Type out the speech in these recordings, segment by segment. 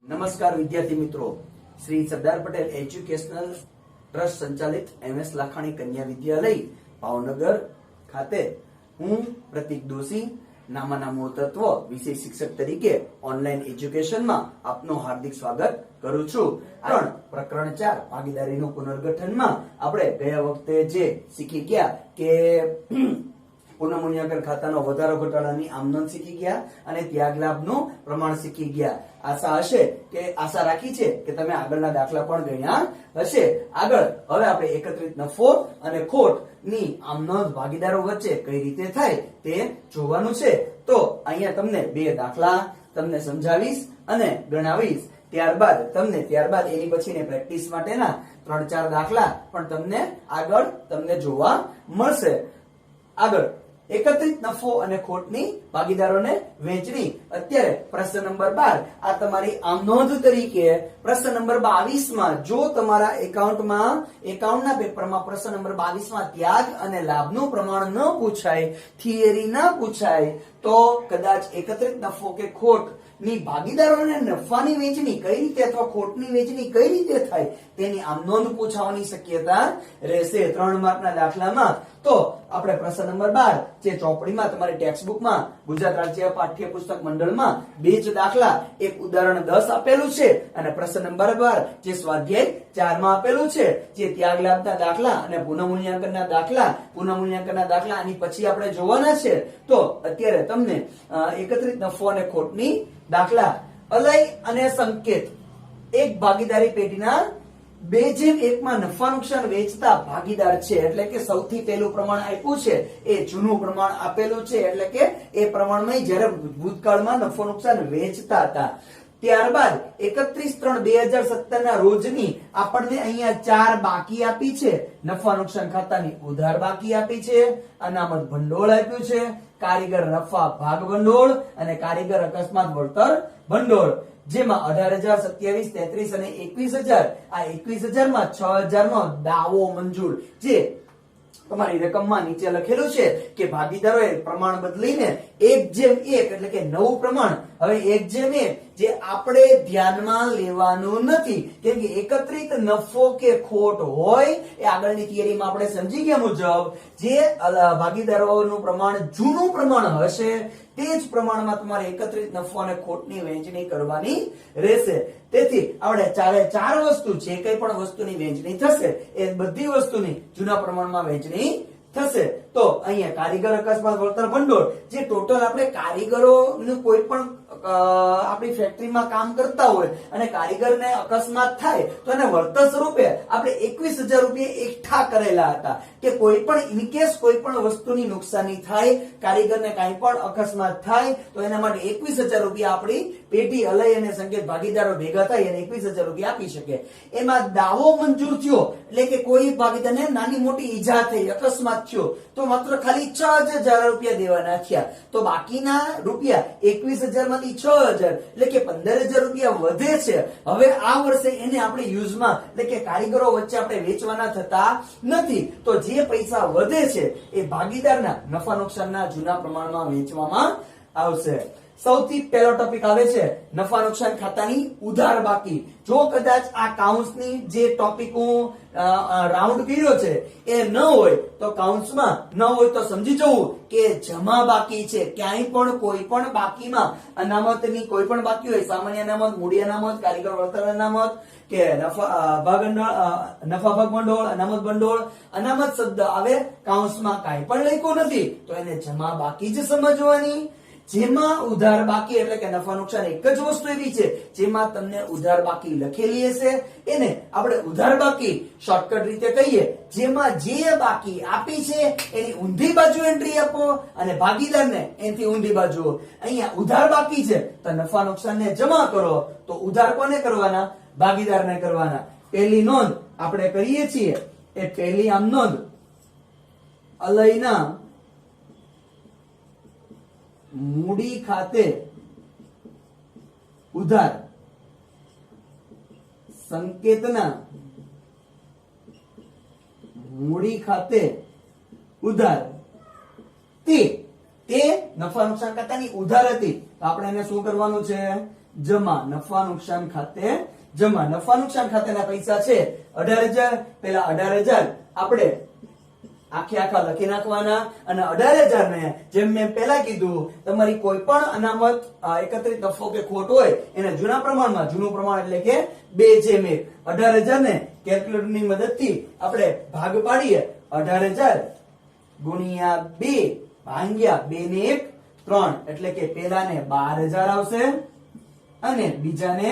નમસ્કાર વિદ્યાર્થી મિત્રો, શ્રી સરદાર પટેલ એજ્યુકેશનલ ટ્રસ્ટ સંચાલિત MS લાખાણી કન્યા વિદ્યાલય ભાવનગર ખાતે હું પ્રતીક દોશી નામાના મૂળ તત્વ વિષય શિક્ષક તરીકે ઓનલાઈન એજ્યુકેશનમાં આપનું હાર્દિક સ્વાગત કરું છું. પ્રકરણ 4 ભાગીદારીનું પુનર્ગઠનમાં આપણે ગયા વખતે જે શીખી ગયા કે પુનઃમૂલ્યાંકન ખાતાનો વધારો ઘટાડાની આમનોંધ શીખી ગયા અને ત્યાગ લાભનું પ્રમાણ શીખી ગયા. આશા રાખી છે કે તમે આગળના દાખલા પણ ગણ્યા હશે. આગળ હવે આપણે એકત્રિત નફો અને ખોટ ની આમનોંધ ભાગીદારો વચ્ચે કઈ રીતે થાય તે જોવાનું છે. તો અહીંયા તમને બે દાખલા તમને સમજાવીશ અને ગણાવીશ. ત્યારબાદ એની પછીની પ્રેક્ટિસ માટેના 3-4 દાખલા પણ તમને જોવા મળશે. આગળ એકત્રિત નફો અને ખોટની ભાગીદારોને વહેંચણી. અત્યારે પ્રશ્ન નંબર 12 આ તમારી આમનોંધ તરીકે પ્રશ્ન નંબર 22 માં જો તમારા એકાઉન્ટના પેપરમાં પ્રશ્ન નંબર 22 માં ત્યાગ અને લાભનું પ્રમાણ ન પૂછાય, થિયરી ના પૂછાય તો કદાચ એકત્રિત નફો કે ખોટ ની ભાગીદારોને નફાની વહેંચણી કઈ રીતે અથવા ખોટની વહેંચણી કઈ રીતે થાય તેની આમનોંધ પૂછાવાની શક્યતા રહેશે 3 માર્કના દાખલામાં. તો આપણે પ્રશ્ન નંબર 12 જે ચોપડીમાં તમારી ટેક્સ્ટબુકમાં ગુજરાત રાજ્ય પાઠ્યપુસ્તક મંડળમાં 2 જ દાખલા, એક ઉદાહરણ 10 આપેલું છે અને પ્રશ્ન નંબર 12 જે સ્વાધ્યાય 4 માં આપેલું છે જે ત્યાગ લાભના દાખલા અને પુનઃમૂલ્યાંકનના દાખલા આની પછી આપણે જોવાના છે. તો અત્યારે તમને એકત્રિત નફો અને ખોટની દાખલા અલય અને સંકેત એક ભાગીદારી પેઢીના 2:1 માં નફા નુકસાન વેચતા ભાગીદાર છે. એટલે કે સૌથી પહેલું પ્રમાણ આપ્યું છે એ જૂનું પ્રમાણ આપેલું છે, એટલે કે એ પ્રમાણમાં જ્યારે ભૂતકાળમાં નફો નુકસાન વેચતા હતા. ત્યારબાદ 31/3/2017 ના રોજની આપણને અહીંયા 4 બાકી આપી છે. નફા નુકસાન ખાતાની ઉધાર બાકી આપી છે, અનામત ભંડોળ આપ્યું છે, કારીગર નફા ભાગ ભંડોળ અને કારીગર અકસ્માત વળતર ભંડોળ, જેમાં 18,000, 27,000, 33,000 અને 21,000 આ 21,000 માં 6,000 નો દાવો મંજૂર. જે તમારી રકમમાં નીચે લખેલું છે કે ભાગીદારોએ પ્રમાણ બદલીને 1:1 એટલે કે નવું પ્રમાણ હવે 1:1 જે આપણે ધ્યાનમાં લેવાનું નથી, કેમ કે એકત્રિત નફો કે ખોટ હોય એ આગળની થિયરીમાં આપણે સમજી ગયા મુજબ જે ભાગીદારોનું પ્રમાણ જૂનું પ્રમાણ હશે તે જ પ્રમાણમાં તમારે એકત્રિત નફો અને ખોટની વહેંચણી કરવાની રહેશે. તેથી આપણે 4 વસ્તુ જે કઈ પણ વસ્તુની વહેંચણી થશે એ બધી વસ્તુની જૂના પ્રમાણમાં વહેંચણી થશે. તો અહીંયા કારીગર અકસ્માત વળતર ભંડોળ જે ટોટલ આપણે કારીગરોનું કોઈ પણ આપણી ફેક્ટરીમાં કામ કરતા હોય અને કારીગરને અકસ્માત થાય તો એને વળતર સ્વરૂપે આપણે 21,000 રૂપિયા એકઠા કરેલા હતા કે કોઈ પણ ઇનકેસ કોઈ પણ વસ્તુની નુકસાની થાય, કારીગરને કાંઈ પણ અકસ્માત થાય તો એના માટે 21,000 રૂપિયા આપણી પેઢી અલય અને સંકેત ભાગીદારો ભેગા થાય અને 21,000 રૂપિયા આપી શકે. એમાં દાવો મંજૂર થયો એટલે કે કોઈ ભાગીદારને નાની મોટી ઈજા થઈ, અકસ્માત થયો તો માત્ર ખાલી 6,000 રૂપિયા દેવાના થયા. તો બાકીના રૂપિયા 21,000 માંથી 6,000 એટલે કે 15,000 રૂપિયા વધે છે. હવે આ વર્ષે એને આપણે યુઝમાં એટલે કે કારીગરો વચ્ચે આપણે વેચવાના થતા નથી. તો જે પૈસા વધે છે એ ભાગીદારના નફા નુકસાનના જૂના પ્રમાણમાં વેચવામાં આવશે. સૌથી પહેલો ટોપિક આવે છે નફા નુકસાન ખાતાની ઉધાર બાકી. જો કદાચ આ કાઉન્સની જે ટોપિક હું રાઉન્ડ કર્યો છે એ ન હોય તો કાઉન્સમાં ન હોય તો સમજી જવું કે જમા બાકી છે. ક્યાંય પણ કોઈ પણ બાકીમાં અનામતની કોઈ પણ બાકી હોય, સામાન્ય અનામત, મૂડી અનામત, કારીગર વળતર અનામત કે નફા ભાગ ભંડોળ, અનામત ભંડોળ, અનામત શબ્દ આવે કાઉન્સમાં કાંઈ પણ લખ્યું નથી તો એને જમા બાકી જ સમજવાની. જેમાં ઉધાર બાકી એટલે કે નફા નુકસાન એક જ વસ્તુ એવી છે જેમાં તમને ઉધાર બાકી લખેલી હશે એને આપણે ઉધાર બાકી શોર્ટકટ રીતે કહીએ. જેમાં જે બાકી આપી છે એની ઊંધી બાજુ એન્ટ્રી આપો અને ભાગીદારને એની ઊંધી બાજુ. અહીંયા ઉધાર બાકી છે તો નફા નુકસાનને જમા કરો. તો ઉધાર કોને કરવાના? ભાગીદારને કરવાના. પહેલી નોંધ આપણે કરીએ છીએ એ પહેલી આમ નોંધ અલયના મૂડી ખાતે ઉધાર, સંકેતના મૂડી ખાતે ઉધાર તે નફા નુકસાન ખાતાની ઉધાર હતી તો આપણે એને શું કરવાનું છે? જમા, નફા નુકસાન ખાતે જમા. નફા નુકસાન ખાતેના પૈસા છે 18,000. પેલા 18,000 આપણે આખા લખી નાખવાના અને 18,000 ને જેમ મેં પહેલા કીધું તમારી કોઈ પણ અનામત એકત્રિત નફો કે ખોટ હોય એને જૂના પ્રમાણમાં, જૂનું પ્રમાણ એટલે કે 2:1. 18,000 ને કેલ્ક્યુલેટર ની મદદથી આપણે ભાગ પાડીએ. 18,000 ગુણ્યા 2 ભાગ્યા 2 ને 1 3 એટલે કે પેલાને 12,000 આવશે અને બીજાને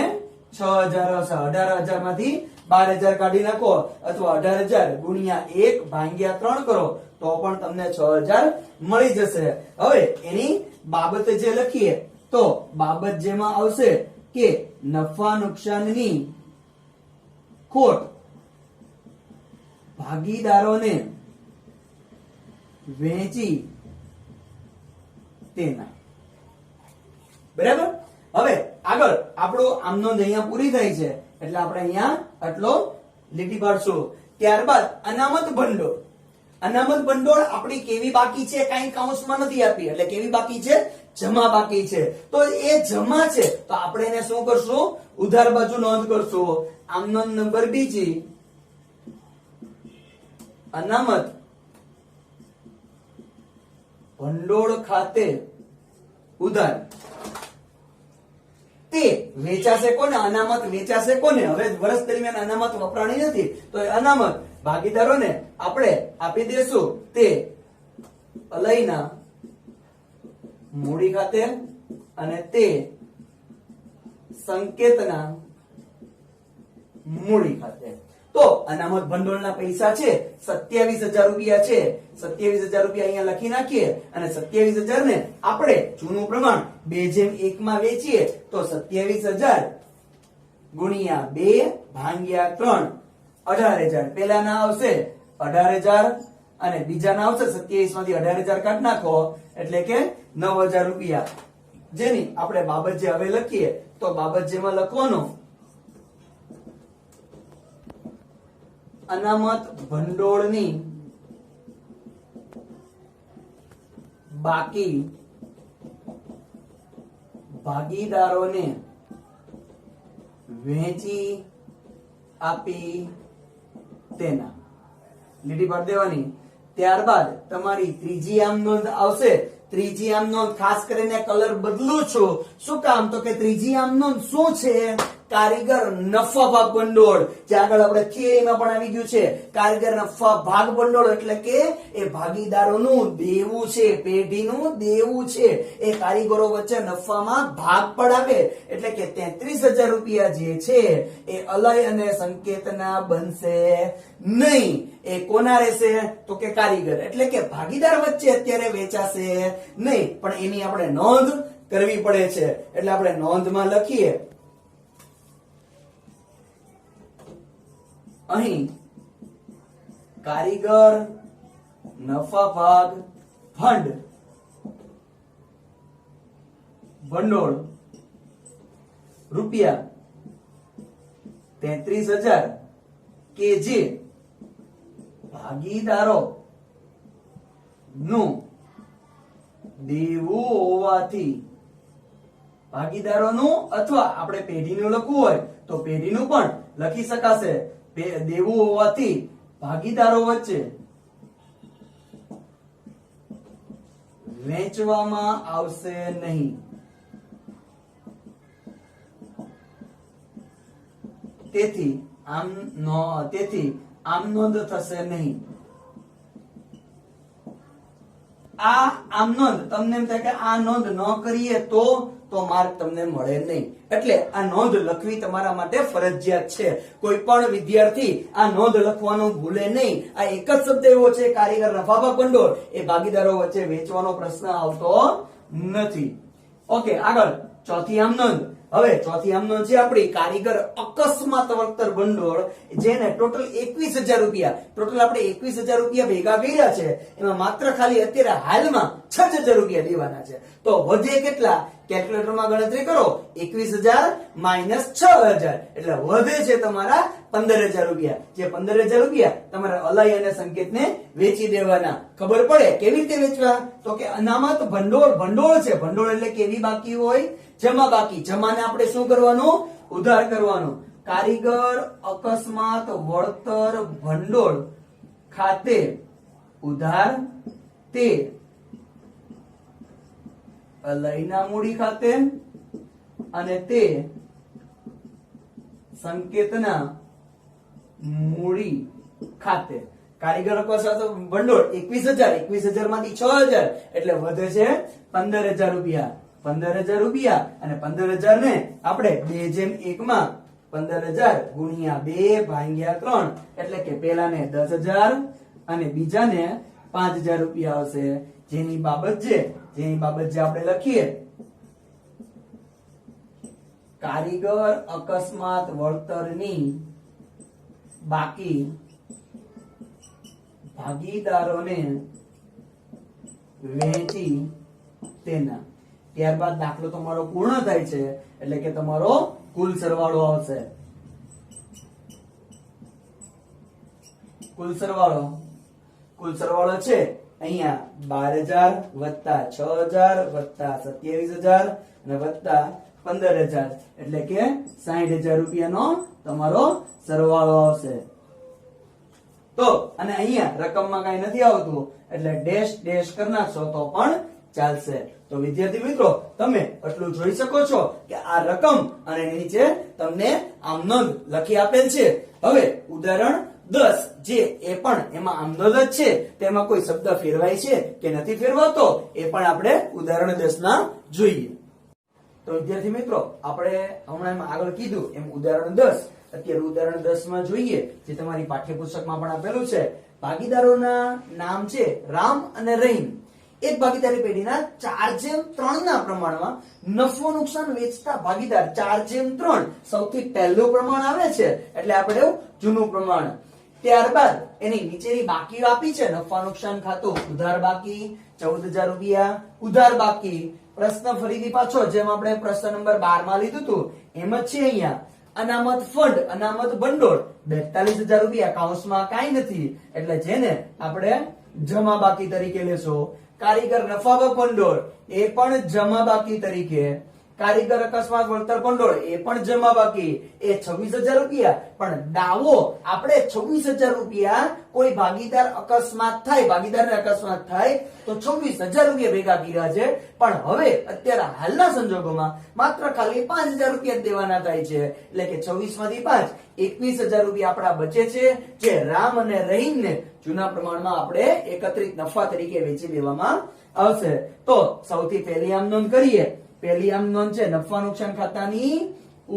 6,000 આવશે. 18,000 માંથી 12,000 કાઢી નાખો અથવા 18,000 ગુણ્યા 1 ભાગ્યા 3 કરો તો પણ તમને 6,000 મળી જશે. હવે એની બાબત જે લખીએ તો બાબત જેમાં આવશે કે નફા નુકસાનની ખોટ ભાગીદારોને વહેંચી તેના. બરાબર. હવે આગળ આપણો આમ નોંધ અહીંયા પૂરી થાય છે એટલે આપણે અહીંયા આટલો લીટી પાડશું. ત્યારબાદ અનામત ભંડોળ. અનામત ભંડોળ આપણી કેવી બાકી છે કઈ કાઉન્સમાં નથી આપી એટલે કેવી બાકી છે? જમા બાકી છે. તો એ જમા છે તો આપણે એને શું કરશું? ઉધાર બાજુ નોંધ કરશું. આમ નોંધ નંબર બીજી અનામત ભંડોળ ખાતે ઉધાર. તે વેચાશે કોને? અનામત વેચાશે કોને? હવે વર્ષ દરમિયાન અનામત વપરાણી નથી તો એ અનામત ભાગીદારોને આપણે આપી દેશું તે અલયના મૂડી ખાતે અને તે સંકેતના મૂડી ખાતે. તો અનામત ભંડોળના પૈસા છે 27,000 રૂપિયા છે. 27,000 રૂપિયા અહીંયા લખી નાખીએ અને 27,000 ને આપણે જૂનું પ્રમાણ 2:1 માં વેચીએ તો 27,000 ગુણ્યા 2 ભાગ્યા 3 18,000. પેલાના આવશે 18,000 અને બીજાના આવશે 27 માંથી 18,000 કાઢી નાખો એટલે કે 9,000 રૂપિયા. જેની આપણે બાબત જે હવે લખીએ તો બાબત જેમાં લખવાનું અનામત ભંડોળની બાકી ભાગીદારોને વહેંચી આપી તેના. લીટી પાડી દેવાની. ત્યારબાદ તમારી ત્રીજી આમ નોંધ આવશે. ત્રીજી આમ નોંધ ખાસ કરીને કલર બદલું છું. શું કામ? તો કે ત્રીજી આમ નોંધ શું છે? કારીગર નફા ભાગ ભંડોળ. જે આગળ આપણે થિયરીમાં પણ આવી ગયું છે. કારીગર નફા ભાગ ભંડોળ એટલે કે એ ભાગીદારોનું દેવું છે, પેઢીનું દેવું છે. એ કારીગરો વચ્ચે નફામાં ભાગ પડાવે એટલે કે 33,000 રૂપિયા જે છે એ અલય અને સંકેતના બનશે નહીં. એ કોના રહેશે? તો કે કારીગર એટલે કે ભાગીદાર વચ્ચે અત્યારે વેચાશે નહીં. પણ એની આપણે નોંધ કરવી પડે છે એટલે આપણે નોંધમાં લખીએ અહીં કારીગર નફા ભાગ ફંડ ભંડોળ રૂપિયા 33,000 કે જે ભાગીદારો નું દેવું હોવાથી ભાગીદારોનું અથવા આપણે પેઢીનું લખવું હોય તો પેઢીનું પણ લખી શકાશે. દેવું હોવાથી ભાગીદારો વચ્ચે વેચવામાં આવશે નહીં. તેથી આમ નોંધ થશે નહીં. આ આમ નોંધ તમને એમ થાય કે આ નોંધ ન કરીએ તો માર્ક તમને મળે નહીં. એટલે આ નોંધ લખવી તમારા માટે ફરજિયાત છે. કોઈ પણ વિદ્યાર્થી આ નોંધ લખવાનું ભૂલે નહીં. આ એક જ શબ્દ એવો છે કારીગર નફા ભાગ ભંડોળ એ ભાગીદારો વચ્ચે વેચવાનો પ્રશ્ન આવતો નથી. ઓકે, આગળ ચોથી આમ નોંધ. હવે ચોથી આમ નોંધ છે આપણી કારીગર અકસ્માત વળતર ભંડોળ જેને ટોટલ 21,000 રૂપિયા ટોટલ આપણે 21,000 રૂપિયા ભેગા કર્યા છે. એમાં માત્ર ખાલી અત્યારે હાલમાં 6,000 રૂપિયા દેવાના છે. તો વધે કેટલા? કેલ્ક્યુલેટરમાં ગણતરી કરો. 21,000 માઇનસ 6,000 એટલે વધે છે તમારા 15,000 રૂપિયા. જે 15,000 રૂપિયા તમારે અલય અને સંકેતને વેચી દેવાના. ખબર પડે કેવી રીતે વેચવા? તો કે અનામત ભંડોળ, ભંડોળ છે. ભંડોળ એટલે કેવી બાકી હોય? જમા બાકી. જમાને આપણે શું કરવાનું? ઉધાર કરવાનું. કારીગર અકસ્માત વળતર ભંડોળ ખાતે ઉધાર તે અલયના મૂડી ખાતે અને તે સંકેતના મૂડી ખાતે. કારીગર અકસ્માત ભંડોળ 21,000, 21,000 માંથી 6,000 એટલે વધે છે 15,000 રૂપિયા. 15,000 રૂપિયા અને 15,000 ને આપણે 2:1 માં 15,000 ગુણ્યા 2 ભાગ્યા 3 એટલે કે પેલાને 10,000 અને બીજાને 5,000 રૂપિયા આવશે. જેની બાબત જે આપણે લખીએ કારીગર અકસ્માત વળતરની બાકી ભાગીદારોને વહેંચી તેના. ત્યારબાદ દાખલો તમારો પૂર્ણ થાય છે એટલે કે તમારો કુલ સરવાળો આવશે. કુલ સરવાળો છે અહીંયા 12,000 વત્તા 6,000 વત્તા 27,000 અને વત્તા 15,000 એટલે કે 60,000 રૂપિયાનો તમારો સરવાળો આવશે. તો અને અહીંયા રકમમાં કઈ નથી આવતું એટલે ડેશ ડેશ કરી નાખશો તો પણ ચાલશે. તો વિદ્યાર્થી મિત્રો તમે એટલું જોઈ શકો છો કે આ રકમ અને નીચે તમને આમ નોંધ લખી આપેલ છે. હવે ઉદાહરણ 10 જે એ પણ એમાં આમ નોંધ જ છે, તેમાં કોઈ શબ્દ ફેરવાય છે કે નથી ફેરવાતો એ પણ આપણે ઉદાહરણ 10 ના જોઈએ. તો વિદ્યાર્થી મિત્રો આપણે હમણાં આગળ કીધું એમ ઉદાહરણ 10 અત્યારે ઉદાહરણ 10 માં જોઈએ જે તમારી પાઠ્યપુસ્તકમાં પણ આપેલું છે. ભાગીદારોના નામ છે રામ અને રહીમ. એક ભાગીદારી પેઢીના 4:3 ના પ્રમાણમાં નફો નુકસાન વેચતા ભાગીદાર 4:3 સૌથી પહેલું પ્રમાણ આવે છે એટલે આપણે જૂનું પ્રમાણ. ત્યારબાદ એની નીચેની બાકીઓ આપી છે. નફા નુકસાન ખાતું ઉધાર બાકી 14,000 રૂપિયા ઉધાર બાકી. પ્રશ્ન ફરીથી પાછો જેમ આપણે પ્રશ્ન નંબર 12 માં લીધું હતું એમ જ છે. અહીંયા અનામત ફંડ અનામત ભંડોળ 42,000 રૂપિયા કૌંસમાં કાંઈ નથી એટલે જેને આપણે જમા બાકી તરીકે લેશો. કારીગર નફા ભંડોળ એ પણ જમા બાકી તરીકે. કારીગર અકસ્માત વળતર ભંડોળ એ પણ જમા બાકી એ 26,000 રૂપિયા. પણ દાવો આપણે 26,000 રૂપિયા કોઈ ભાગીદાર અકસ્માત થાય, ભાગીદારને અકસ્માત થાય તો 26,000 રૂપિયા ભેગા કર્યા છે. પણ હવે અત્યારે હાલના સંજોગોમાં માત્ર ખાલી 5,000 રૂપિયા દેવાના થાય છે એટલે કે 26 માંથી 5 21,000 રૂપિયા આપણા બચે છે જે રામ અને રહીમને જૂના પ્રમાણમાં આપણે એકત્રિત નફા તરીકે વેચી દેવામાં આવશે. તો સૌથી પહેલી આમ નોંધ કરીએ. પહેલી આમ નોંધ છે નફા નુકસાન ખાતાની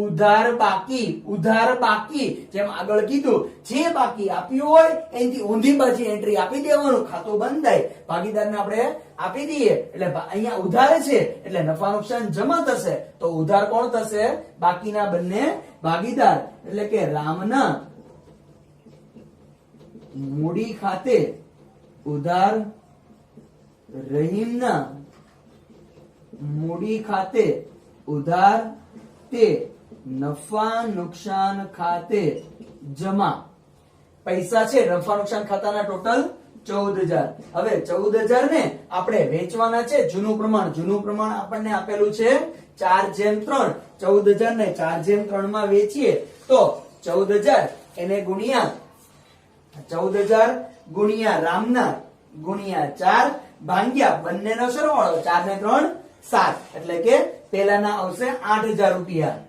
ઉધાર બાકી. જેમ આગળ કીધું જે બાકી આપ્યું હોય એની ઊંધી બાજુ એન્ટ્રી આપી દેવાનું. ખાતું બંધ થાય ભાગીદારને આપણે આપી દઈએ એટલે અહીંયા ઉધાર છે એટલે નફા નુકસાન જમા થશે. તો ઉધાર કોણ થશે? બાકીના બંને ભાગીદાર એટલે કે રામના મૂડી ખાતે ઉધાર રહીમના મૂડી ખાતે ઉધાર તે નફા નુકસાન ખાતે જમા. પૈસા છે નફા નુકસાન ખાતાના ટોટલ 14,000. હવે 14,000 ને આપણે વેચવાના છે જૂનું પ્રમાણ આપણને આપેલું છે 4:3. 14,000 ને 4:3 માં વેચીએ તો 14,000 એને ગુણ્યા 14,000 ગુણ્યા રામના ગુણ્યા 4 ભાગ્યા બંનેનો સરવાળો 4 ને 3 7 એટલે કે પેલાના આવશે 8,000 રૂપિયા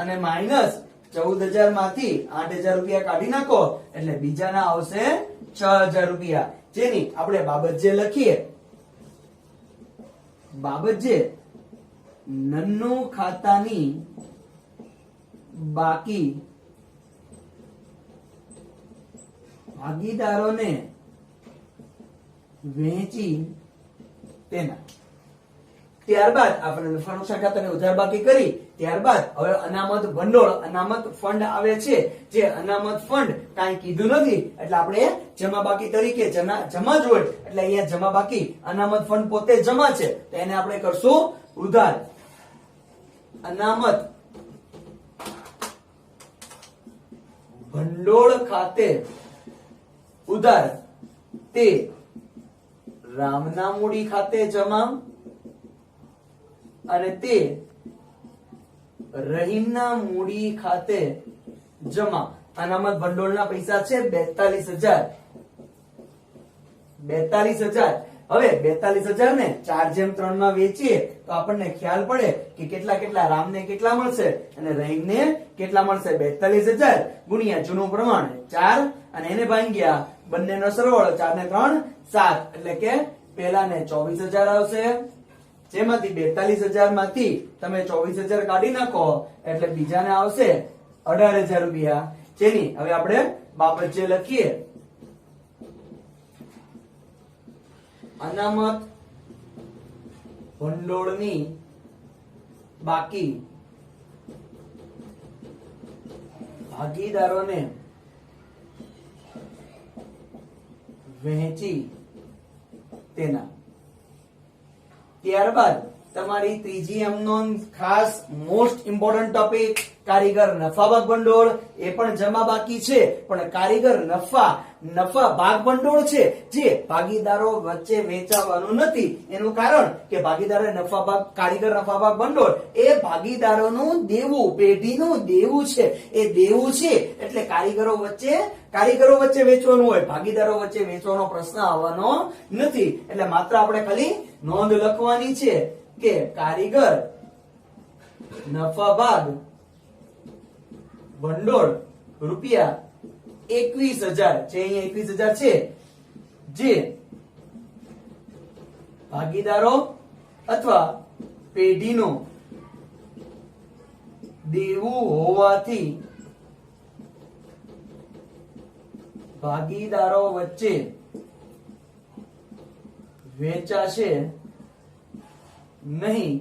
અને માઇનસ 14,000 માંથી 8,000 રૂપિયા કાઢી નાખો એટલે બીજાના આવશે 6,000 રૂપિયા. જેની આપણે બાબત જે લખીએ નન્નું ખાતાની બાકી ભાગીદારોને વહેંચી તેના. ત્યારબાદ આપણે નફા નુકસાન ખાતાને ઉધાર બાકી કરી ત્યારબાદ હવે અનામત ભંડોળ, અનામત ફંડ આવે છે. જે અનામત ફંડ કાંઈ કીધું નથી એટલે આપણે જમા બાકી તરીકે જમા જ હોય એટલે અહીંયા જમા બાકી, અનામત ફંડ પોતે જમા છે તો એને આપણે કરશું ઉધાર. અનામત ભંડોળ ખાતે ઉધાર તે રામના મૂડી ખાતે જમા અને તે રહીમના મૂડી ખાતે જમા. અનામત ભંડોળના પૈસા છે 42,000. હવે 42,000 ને 4:3 માં વેચીએ તો આપણને ખ્યાલ પડે કે કેટલા રામને કેટલા મળશે અને રહીમને કેટલા મળશે. 42,000 ગુણ્યા જૂનું પ્રમાણ 4 અને એને ભાંગ્યા બંનેનો સરવાળો 4 ને 3 7 એટલે કે પેલાને 24,000 આવશે. જેમાંથી 42,000 માંથી તમે 24,000 કાઢી નાખો એટલે બીજાને આવશે 18,000 રૂપિયા. જેની હવે આપણે બાબત જે લખીએ, અનામત ભંડોળની બાકી ભાગીદારોને વહેંચી તેના. ત્યારબાદ તમારી ત્રીજી નોંધ, ખાસ મોસ્ટ ઇમ્પોર્ટન્ટ ટોપિક, કારીગર નફા ભાગ ભંડોળ. એ પણ જમા બાકી છે પણ કારીગર નફા ભાગ ભંડોળ છે જે ભાગીદારો વચ્ચે વેચાવાનું નથી. એનું કારણ કે ભાગીદારો કારીગર નફા ભાગ ભંડોળ એ ભાગીદારોનું દેવું, પેઢીનું દેવું છે. એ દેવું છે એટલે કારીગરો વચ્ચે વેચવાનું હોય, ભાગીદારો વચ્ચે વેચવાનો પ્રશ્ન આવવાનો નથી. એટલે માત્ર આપણે ખાલી નોંધ લખવાની છે કે કારીગર નફા ભાગ ભંડોળ રૂપિયા 21,000, જે અહીંયા 21,000 છે, જે ભાગીદારો અથવા પેઢીનું દેવું હોવાથી ભાગીદારો વચ્ચે વેચાશે નહીં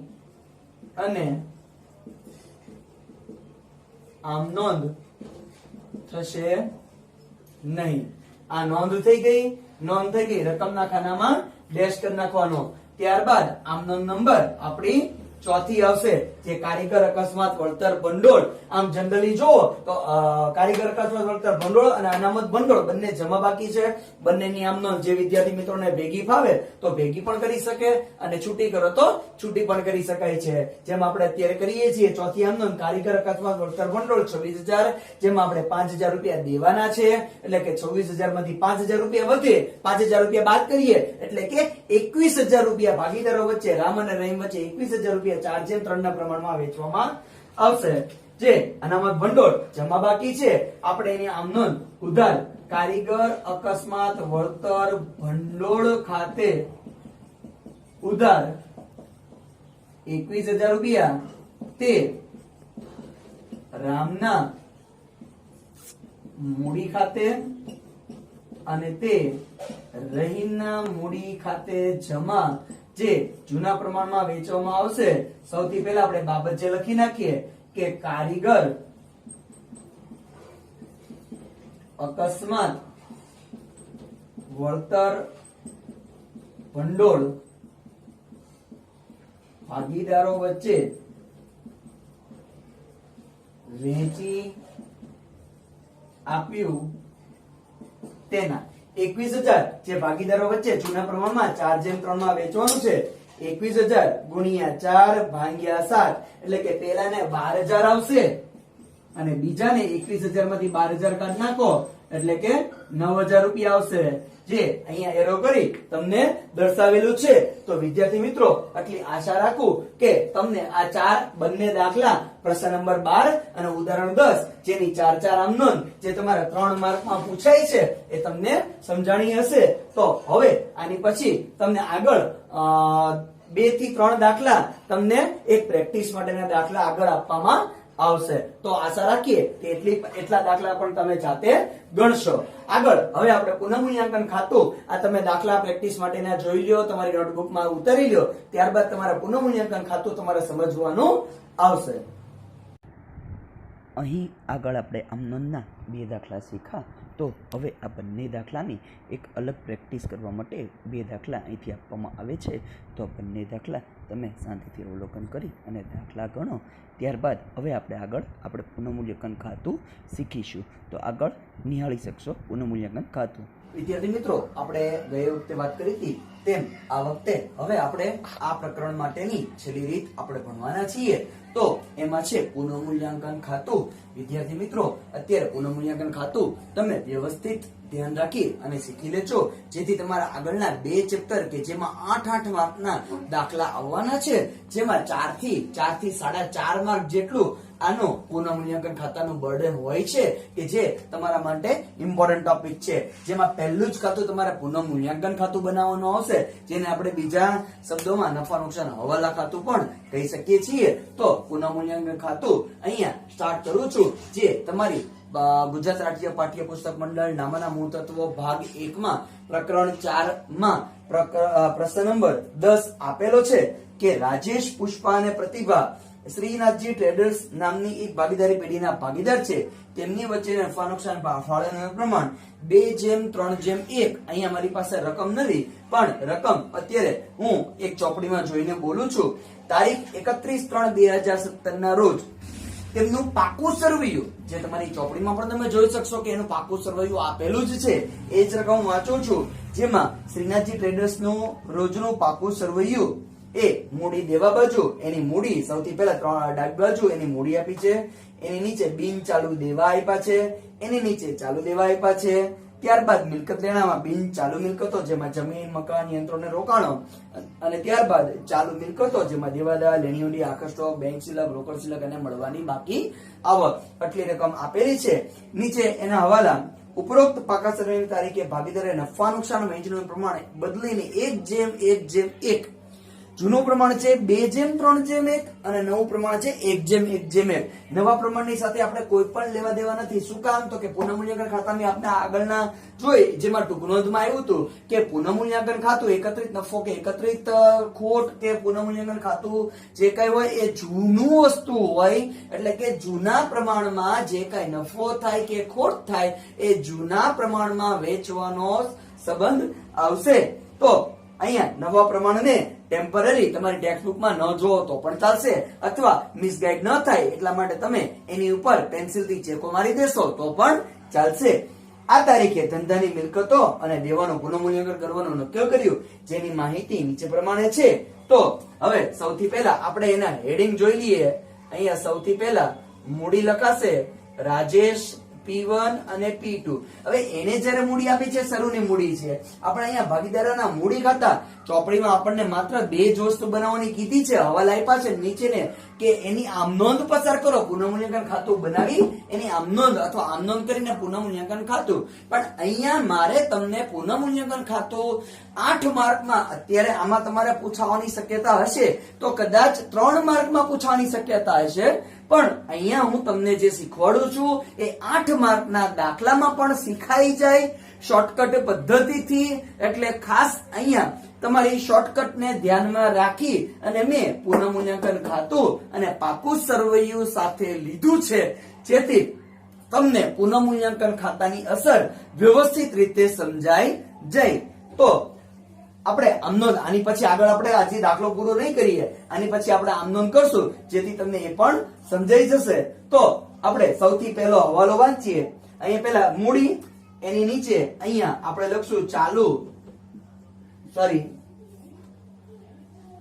અને આમ નોંધ થશે નહીં. આ નોંધ થઈ ગઈ. રકમના ખાનામાં ડેશ કરી નાખવાનો. ત્યારબાદ આમનો નંબર આપણી ચોથી આવશે, જે કારીગર અકસ્માત વળતર ભંડોળ. આમ જનરલી જોવો તો કારીગર અકસ્માત વળતર ભંડોળ અને અનામત ભંડોળ બંને જમા બાકી છે. બંનેની આમ નોંધ જે વિદ્યાર્થી મિત્રોને ભેગી ફાવે તો ભેગી પણ કરી શકે અને છૂટી કરો તો છૂટી પણ કરી શકાય છે. જેમ આપણે અત્યારે કરીએ છીએ ચોથી આમ નોંધ, કારીગર અકસ્માત વળતર ભંડોળ 26,000, જેમાં આપણે 5,000 રૂપિયા દેવાના છે એટલે કે 26,000 માંથી 5,000 રૂપિયા વધે, 5,000 રૂપિયા બાદ કરીએ એટલે કે 21,000 રૂપિયા ભાગીદારો વચ્ચે, રામ અને રહીમ વચ્ચે 21,000 રૂપિયા 4:3 ના પ્રમાણમાં વેચવામાં આવશે. જે અનામત ભંડોળ જમા બાકી છે આપણે એની આમ નોંધ ઉધાર કારીગર અકસ્માત વળતર ભંડોળ ખાતે ઉધાર 21,000 રૂપિયા તે રામના મૂડી ખાતે અને તે રહીમના મૂડી ખાતે જમા, જે જૂના પ્રમાણમાં વેચવામાં આવશે. સૌથી પહેલા આપણે બાબત જે લખી નાખીએ કે કારીગર અકસ્માત વળતર ભંડોળ ભાગીદારો વચ્ચે વહેંચી આપ્યું તેના. 21,000 જે ભાગીદારો વચ્ચે જૂના પ્રમાણમાં 4:3 માં વેચવાનું છે. 21,000 ગુણ્યા 4 ભાગ્યા 7 એટલે કે પેલાને 12,000 આવશે અને બીજાને 21,000 માંથી 12,000 કાઢી નાખો એટલે કે 9,000 રૂપિયા આવશે. જે અહીંયા એરો કરી તમને દર્શાવેલું છે. તો વિદ્યાર્થી મિત્રો આટલી આશા રાખું કે તમને આ ચાર બંને દાખલા પ્રશ્ન નંબર 12 અને ઉદાહરણ 10 જેની 4 આમ નોંધ જે તમારા 3 માર્કમાં પૂછાય છે એ તમને સમજાણી હશે. તો હવે આની પછી તમને આગળ 2 થી 3 દાખલા તમને એક પ્રેક્ટિસ માટેના દાખલા આગળ આપવામાં આવશે. તો આશા રાખીએ કે એટલા દાખલા પણ તમે જાતે ગણશો. આગળ હવે આપણે પુનઃમૂલ્યાંકન ખાતું આ તમે દાખલા પ્રેક્ટિસ માટેના જોઈ લ્યો, તમારી નોટબુકમાં ઉતારી લ્યો, ત્યારબાદ તમારા પુનઃમૂલ્યાંકન ખાતું તમારે સમજવાનું આવશે. અહીં આગળ આપણે આમ નોંધના 2 દાખલા શીખા. તો હવે આ બંને દાખલાની એક અલગ પ્રેક્ટિસ કરવા માટે 2 દાખલા અહીંથી આપવામાં આવે છે. તો આ બંને દાખલા તમે શાંતિથી અવલોકન કરી અને દાખલા ગણો. ત્યારબાદ હવે આપણે પુનઃમૂલ્યાંકન ખાતું શીખીશું. તો આગળ નિહાળી શકશો પુનઃમૂલ્યાંકન ખાતું. વિદ્યાર્થી મિત્રો, આપણે ગઈ વખતે વાત કરી હતી તેમ આ વખતે હવે આપણે આ પ્રકરણ માટેની છેલ્લી રીત આપણે ભણવાના છીએ. તો એમાં છે પુનઃમૂલ્યાંકન ખાતું. વિદ્યાર્થી મિત્રો, અત્યારે પુનઃમૂલ્યાંકન ખાતું તમે વ્યવસ્થિત ધ્યાન રાખી અને શીખી લેજો, જેથી તમારા આગળના 2 ચેપ્ટર કે જેમાં 8 માર્કના દાખલા આવવાના છે, જેમાં 4 થી 4.5 માર્ક જેટલું આનો પુનઃમૂલ્યાંકન ખાતાનું બર્ડન હોય છે, કે જે તમારા માટે ઇમ્પોર્ટન્ટ ટોપિક છે. જેમાં પહેલું જ ખાતું તમારે પુનઃમૂલ્યાંકન ખાતું બનાવવાનું આવશે, જેને આપણે બીજા શબ્દોમાં નફા નુકસાન હવાલા ખાતું પણ કહી શકીએ છીએ. તો પુનઃમૂલ્યાંકન ખાતું અહીંયા સ્ટાર્ટ કરું છું, જે તમારી ગુજરાત રાજ્ય પાઠ્યપુસ્તક મંડળ નામાના મૂળ તત્વો ભાગ 1 માં પ્રકરણ 4 માં પ્રશ્ન નંબર 10 આપેલો છે કે રાજેશ, પુષ્પા અને પ્રતિભા શ્રીનાથજી ટ્રેડર્સ નામની એક ભાગીદારી પેઢીના ભાગીદાર છે. તેમની વચ્ચે નફા નુકસાન ફાળવણીનું પ્રમાણ 2:3:1. અહીંયા મારી પાસે રકમ નથી, પણ રકમ અત્યારે હું એક ચોપડીમાં જોઈને બોલું છું. તારીખ 31/3/2017 ના રોજ તેમનું પાકું સરવૈયું, જે તમારી ચોપડીમાં પણ તમે જોઈ શકશો કે એનું પાકું સરવૈયું આપેલું જ છે, એ જ રકમ વાંચું છું. જેમાં શ્રીનાથજી ટ્રેડર્સ નું રોજનું પાકું સરવૈયું એ મૂડી દેવા બાજુ, એની મૂડી સૌથી પહેલા ડાબી બાજુ એની મૂડી આપી છે, એની નીચે બિન ચાલુ દેવા આપ્યા છે, એની નીચે ચાલુ દેવા આપ્યા છે. ત્યારબાદ મિલકત લેણામાં બિન ચાલુ મિલકતો, જેમાં જમીન, મકાન, યંત્રો ને રોકાણો, અને ત્યારબાદ ચાલુ મિલકતો, જેમાં દેવાદાર, લેણીઓની, આખર સ્ટોક, બેંક શિલક, રોકડ શિલક અને મળવાની બાકી આવક, આટલી રકમ આપેલી છે. નીચે એના હવાલા. ઉપરોક્ત પાકા સરવૈયાની તારીખે ભાગીદારે નફા નુકસાન વહેંચણીનું પ્રમાણ બદલીને 1:1:1. જૂનું પ્રમાણ છે 2:3:1 અને નવું પ્રમાણ છે 1:1:1. નવા પ્રમાણની સાથે આપણે કોઈ પણ લેવા દેવા નથી. શું કામ? તો કે પુનઃમૂલ્યાંકન ખાતાની આપણે આગળના જોઈ, જેમાં ટૂંક નોંધમાં આવ્યું હતું કે પુનઃમૂલ્યાંકન ખાતું એકત્રિત નફો કે એકત્રિત ખોટ કે પુનઃમૂલ્યાંકન ખાતું જે કઈ હોય એ જૂનું વસ્તુ હોય, એટલે કે જૂના પ્રમાણમાં જે કઈ નફો થાય કે ખોટ થાય એ જૂના પ્રમાણમાં વેચવાનો સંબંધ આવશે. તો અહીંયા નવા પ્રમાણને ટેમ્પરરી તમારી ટેક્સ્ટબુકમાં ન જોવો તો પણ ચાલશે, અથવા મિસગાઈડ ન થાય એટલા માટે તમે એની ઉપર પેન્સિલથી ચેકો મારી દેશો તો પણ ચાલશે. આ તારીખે ધંધાની મિલકતો અને દેવાનું પુનઃમૂલ્યાંકન કરવાનું નક્કી કર્યું, જેની માહિતી નીચે પ્રમાણે છે. તો હવે સૌથી પહેલા આપણે એના હેડિંગ જોઈ લઈએ. અહીંયા સૌથી પહેલા મૂડી લખાશે રાજેશ P1 અને P2. હવે એને જ્યારે મૂડી આપી છે, શરૂની મૂડી છે. આપણે અહીંયા ભાગીદારોના મૂડી ખાતા ચોપડીમાં આપણને માત્ર 2 જ વસ્તુ બનાવવાની કીધી છે, હવાલા આપ્યા છે નીચેને કે એની આમનોંધ પસાર કરો. પુનઃમૂલ્યાંકન ખાતું બનાવી એની આમનોંધ અથવા આમનોંધ કરીને પુનઃમૂલ્યાંકન ખાતું. પણ અહીંયા મારે તમને પુનઃમૂલ્યાંકન ખાતું 8 માર્કમાં, અત્યારે આમાં તમારે પૂછવાની શક્યતા હશે તો કદાચ 3 માર્કમાં પૂછવાની શક્યતા હશે, પણ અહીંયા હું તમને જે શીખવાડું છું એ 8 માર્કના દાખલામાં પણ શીખાઈ જાય શોર્ટકટ પદ્ધતિથી. એટલે ખાસ અહીંયા તમારી શોર્ટકટ ને ધ્યાનમાં રાખી અને મેં પુનઃમૂલ્યાંકન ખાતું અને પાકું સરવૈયું સાથે લીધું છે, જેથી તમને પુનઃમૂલ્યાંકન ખાતાની અસર વ્યવસ્થિત રીતે સમજાઈ જાય. તો આપણે આમનોંધ, આની પછી આગળ આપણે આજે દાખલો પૂરો નહીં કરીએ, આની પછી આપણે આમનોંધ કરશું, જેથી તમને એ પણ સમજાઈ જશે. તો આપણે સૌથી પહેલો હવાલો વાંચીએ. અહીંયા પહેલા મૂડી, એની નીચે અહીંયા આપણે લખશું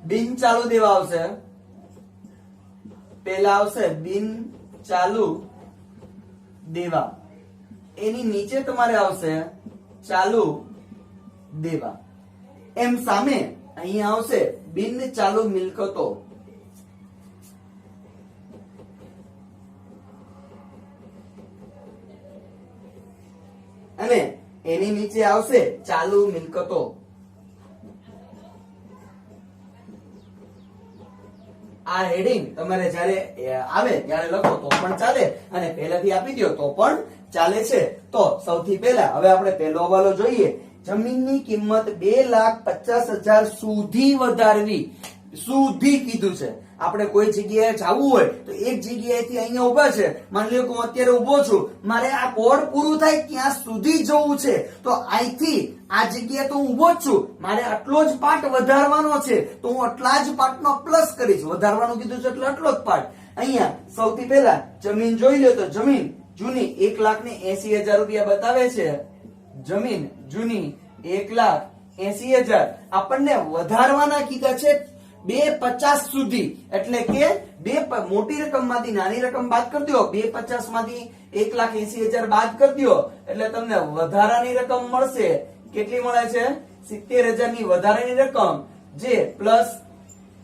બિન ચાલુ દેવા આવશે. પહેલા આવશે બિન ચાલુ દેવા, એની નીચે તમારે આવશે ચાલુ દેવા. એમ સામે અહીંયા આવશે બિન ચાલુ મિલકતો. અને એની નીચે આવશે ચાલુ મિલકતો. આ હેડિંગ તમારે જ્યારે આવે ત્યારે લખો તો પણ ચાલે, અને પહેલાથી આપી દો તો પણ ચાલે છે. તો સૌથી પહેલા હવે આપણે પહેલો હવાલો જોઈએ. જમીનની કિંમત 2,50,000 સુધી વધારવી. સુધી કીધું છે. આપણે કોઈ જગ્યાએ જવું હોય તો એક જગ્યાએથી અહીંયા ઉભા છે, માની લો કે હું અત્યારે ઉભો છું, મારે આ બોર્ડ પૂરું થાય ત્યાં સુધી જવું છે, તો અહીંથી આ જગ્યાએ તો હું ઉભો જ છું, મારે આટલો જ પાર્ટ વધારવાનો છે, તો હું આટલા જ પાર્ટનો પ્લસ કરીશ. વધારવાનું કીધું છે એટલે આટલો જ પાર્ટ. અહીંયા સૌથી પહેલા જમીન જોઈ લો તો જમીન જૂની 1,80,000 રૂપિયા બતાવે છે. જમીન જૂની 1,80,000 આપણને વધારવાના કીધા છે 250 સુધી, એટલે કે મોટી રકમ માંથી નાની રકમ બાદ કરી દો, 250 માંથી 1,80,000 બાદ કરી દો એટલે તમને વધારાની રકમ મળશે. કેટલી મળે છે? 70,000 ની વધારાની રકમ જે પ્લસ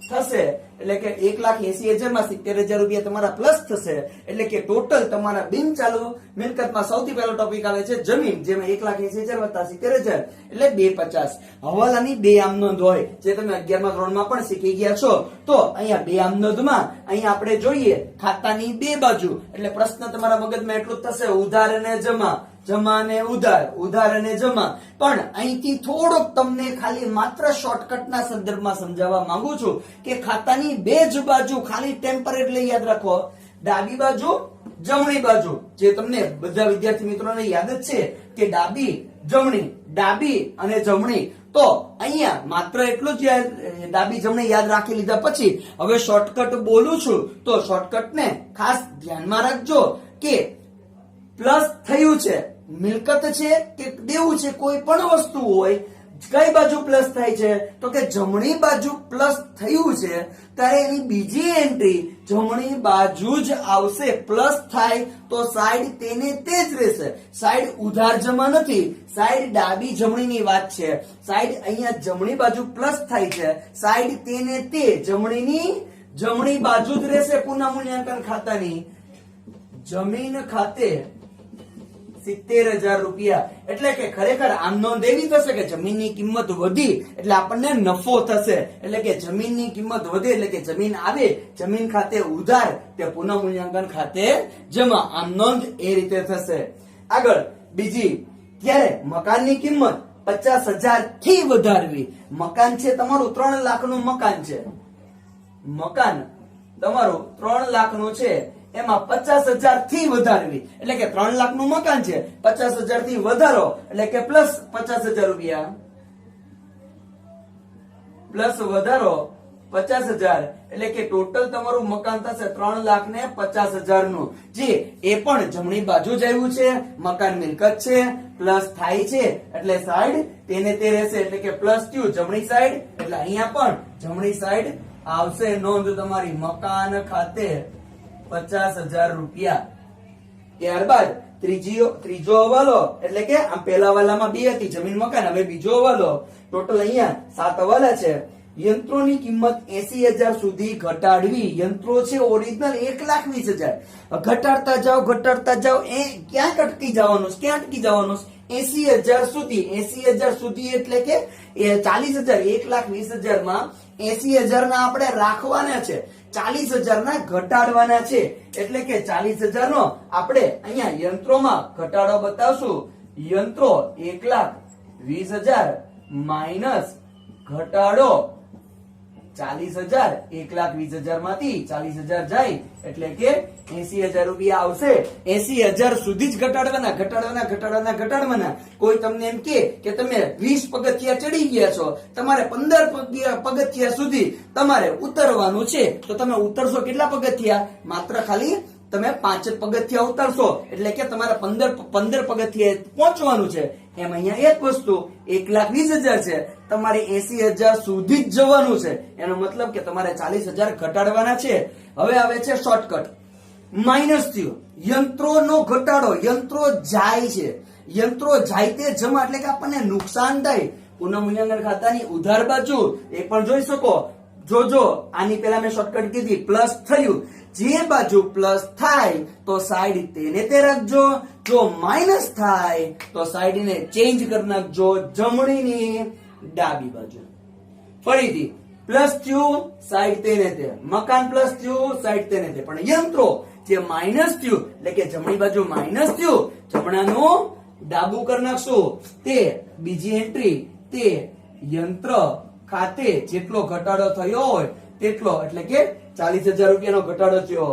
થશે, એટલે કે 1,80,000 માં 70,000 રૂપિયા તમારા પ્લસ થશે. એટલે કે ટોટલ તમારા બિન ચાલુ મિલકતમાં સૌથી પહેલો ટોપિક આવે છે જમીન, જેમાં 1,80,000 વત્તા 70,000 એટલે 250. હવાલાની બે આમનોંધ હોય જે તમે 11મા ધોરણમાં પણ શીખી ગયા છો. તો અહીંયા બે આમનોંધમાં અહીંયા આપણે જોઈએ ખાતાની બે બાજુ, એટલે પ્રશ્ન તમારા મગજમાં એટલું જ થશે ઉધાર અને જમા, જમા અને ઉધાર, ઉધાર અને જમા. પણ અહીંથી થોડોક તમને ખાલી માત્ર શોર્ટકટના સંદર્ભમાં સમજાવવા માંગુ છું કે ખાતાની બે જ બાજુ ખાલી ટેમ્પરરી યાદ રાખો, ડાબી બાજુ જમણી બાજુ, જે તમને બધા વિદ્યાર્થી મિત્રોને યાદ જ છે કે ડાબી જમણી, ડાબી અને જમણી. તો અહીંયા માત્ર એટલું જ ડાબી જમણી યાદ રાખી લીધા પછી હવે શોર્ટકટ બોલું છું તો શોર્ટકટને ખાસ ધ્યાનમાં રાખજો કે પ્લસ થયું છે, મિલકત છે કે દેવું છે, કોઈ પણ વસ્તુ હોય, કઈ બાજુ પ્લસ થાય છે તો કે જમણી બાજુ પ્લસ થયું છે ત્યારે એની બીજી એન્ટ્રી જમણી બાજુ જ આવશે. પ્લસ થાય તો સાઈડ તેને તે જ રહેશે. સાઈડ ઉધાર જમા નથી, સાઈડ ડાબી જમણીની વાત છે. સાઈડ અહીંયા જમણી બાજુ પ્લસ થાય છે, સાઈડ તેને તે જમણીની જમણી બાજુ જ રહેશે. પુનઃ મૂલ્યાંકન ખાતાની જમીન ખાતે 70,000 રૂપિયા, એટલે કે ખરેખર આમ નોંધ એવી થશે કે જમીનની કિંમત વધી એટલે આપણને નફો થશે. એટલે કે જમીનની કિંમત વધે એટલે કે જમીન આવે, જમીન ખાતે ઉધાર, તે પુનઃ મૂલ્યાંકન ખાતે જમા. આમ નોંધ એ રીતે થશે. આગળ બીજી, ત્યારે મકાનની કિંમત 50,000 થી વધારવી. મકાન છે તમારું 3 લાખનું મકાન છે, મકાન તમારું 3 લાખનું છે, એમાં 50,000 થી વધારવી, એટલે કે 3 લાખનું મકાન છે, 50,000 થી વધારો એટલે કે પ્લસ 50,000 રૂપિયા, પ્લસ વધારો 50,000 એટલે કે ટોટલ તમારું મકાન થશે 3,50,000 નું. જે એ પણ જમણી બાજુ જ આવ્યું છે, મકાન મિલકત છે, પ્લસ થાય છે એટલે સાઈડ તેને તે રહેશે, એટલે કે પ્લસ થયું જમણી સાઈડ, એટલે અહીંયા પણ જમણી સાઈડ આવશે. નોંધ તમારી મકાન ખાતે 50,000 રૂપિયા. ત્યારબાદ ત્રીજો હવાલો, એટલે કે આમ પહેલા હવાલામાં 2 હતી જમીન મકાન, હવે બીજો હવાલો. ટોટલ અહીંયા 7 હવાલા છે. યંત્રોની કિંમત 80,000 સુધી ઘટાડવી. યંત્રો છે ઓરિજિનલ 1,20,000, ઘટાડતા જાઓ એ ક્યાં અટકી જવાનું, ક્યાં અટકી જવાનું? 80,000 સુધી. 80,000 સુધી એટલે કે 40,000, 1,20,000 માં 80,000 ના આપણે રાખવાના છે, 40,000 ના ઘટાડવાના છે. એટલે કે 40,000 નો આપણે અહીંયા યંત્રોમાં ઘટાડો બતાવશું. યંત્રો 1,20,000 માઇનસ ઘટાડો 40,000, 1,20,000 માંથી 40,000 જાય એટલે કે 80,000 રૂપિયા આવશે. 80,000 સુધી જ ઘટાડવાના. કોઈ તમને એમ કે તમે 20 પગથિયા ચડી ગયા છો, તમારે 15 પગથિયા સુધી તમારે ઉતરવાનું છે, તો તમે ઉતરશો કેટલા પગથિયા? માત્ર ખાલી તમે 5 પગથિયા ઉતરશો, એટલે કે તમારે 15 પગથિયે પહોંચવાનું છે. એમ અહીંયા એક વસ્તુ 1,20,000 છે, તમારે 80,000 સુધી જ જવાનું છે. એનો મતલબ કે તમારે 40,000 ઘટાડવાના છે. હવે આવે છે શોર્ટકટ. માઇનસ થયું યંત્રોનો ઘટાડો, યંત્રો જાય છે, યંત્રો જાય તે જમા, એટલે કે આપણને નુકસાન થાય. પુનઃ મૂલ્યાંકન ખાતાની ઉધાર બાજુ એ પણ જોઈ શકો. જોજો, આની પહેલા મેં શોર્ટકટ કીધી, પ્લસ થયું, જે બાજુ પ્લસ થાય તો સાઈડ તેને તે રાખજો, જો માઇનસ થાય તો સાઈડ ને ચેન્જ કરી નાખજો, જમણીની ડાબી બાજુ. ફરીથી પ્લસ થયું સાઈડ તેને તે, મકાન પ્લસ થયું સાઈડ તેને તે, પણ યંત્રો જે માઇનસ થયું એટલે કે જમણી બાજુ માઇનસ થયું, જમણાનું ડાબું કરી નાખશું. તે બીજી એન્ટ્રી, તે યંત્ર ખાતે જેટલો ઘટાડો થયો હોય તેટલો, એટલે કે 40,000 રૂપિયાનો ઘટાડો થયો.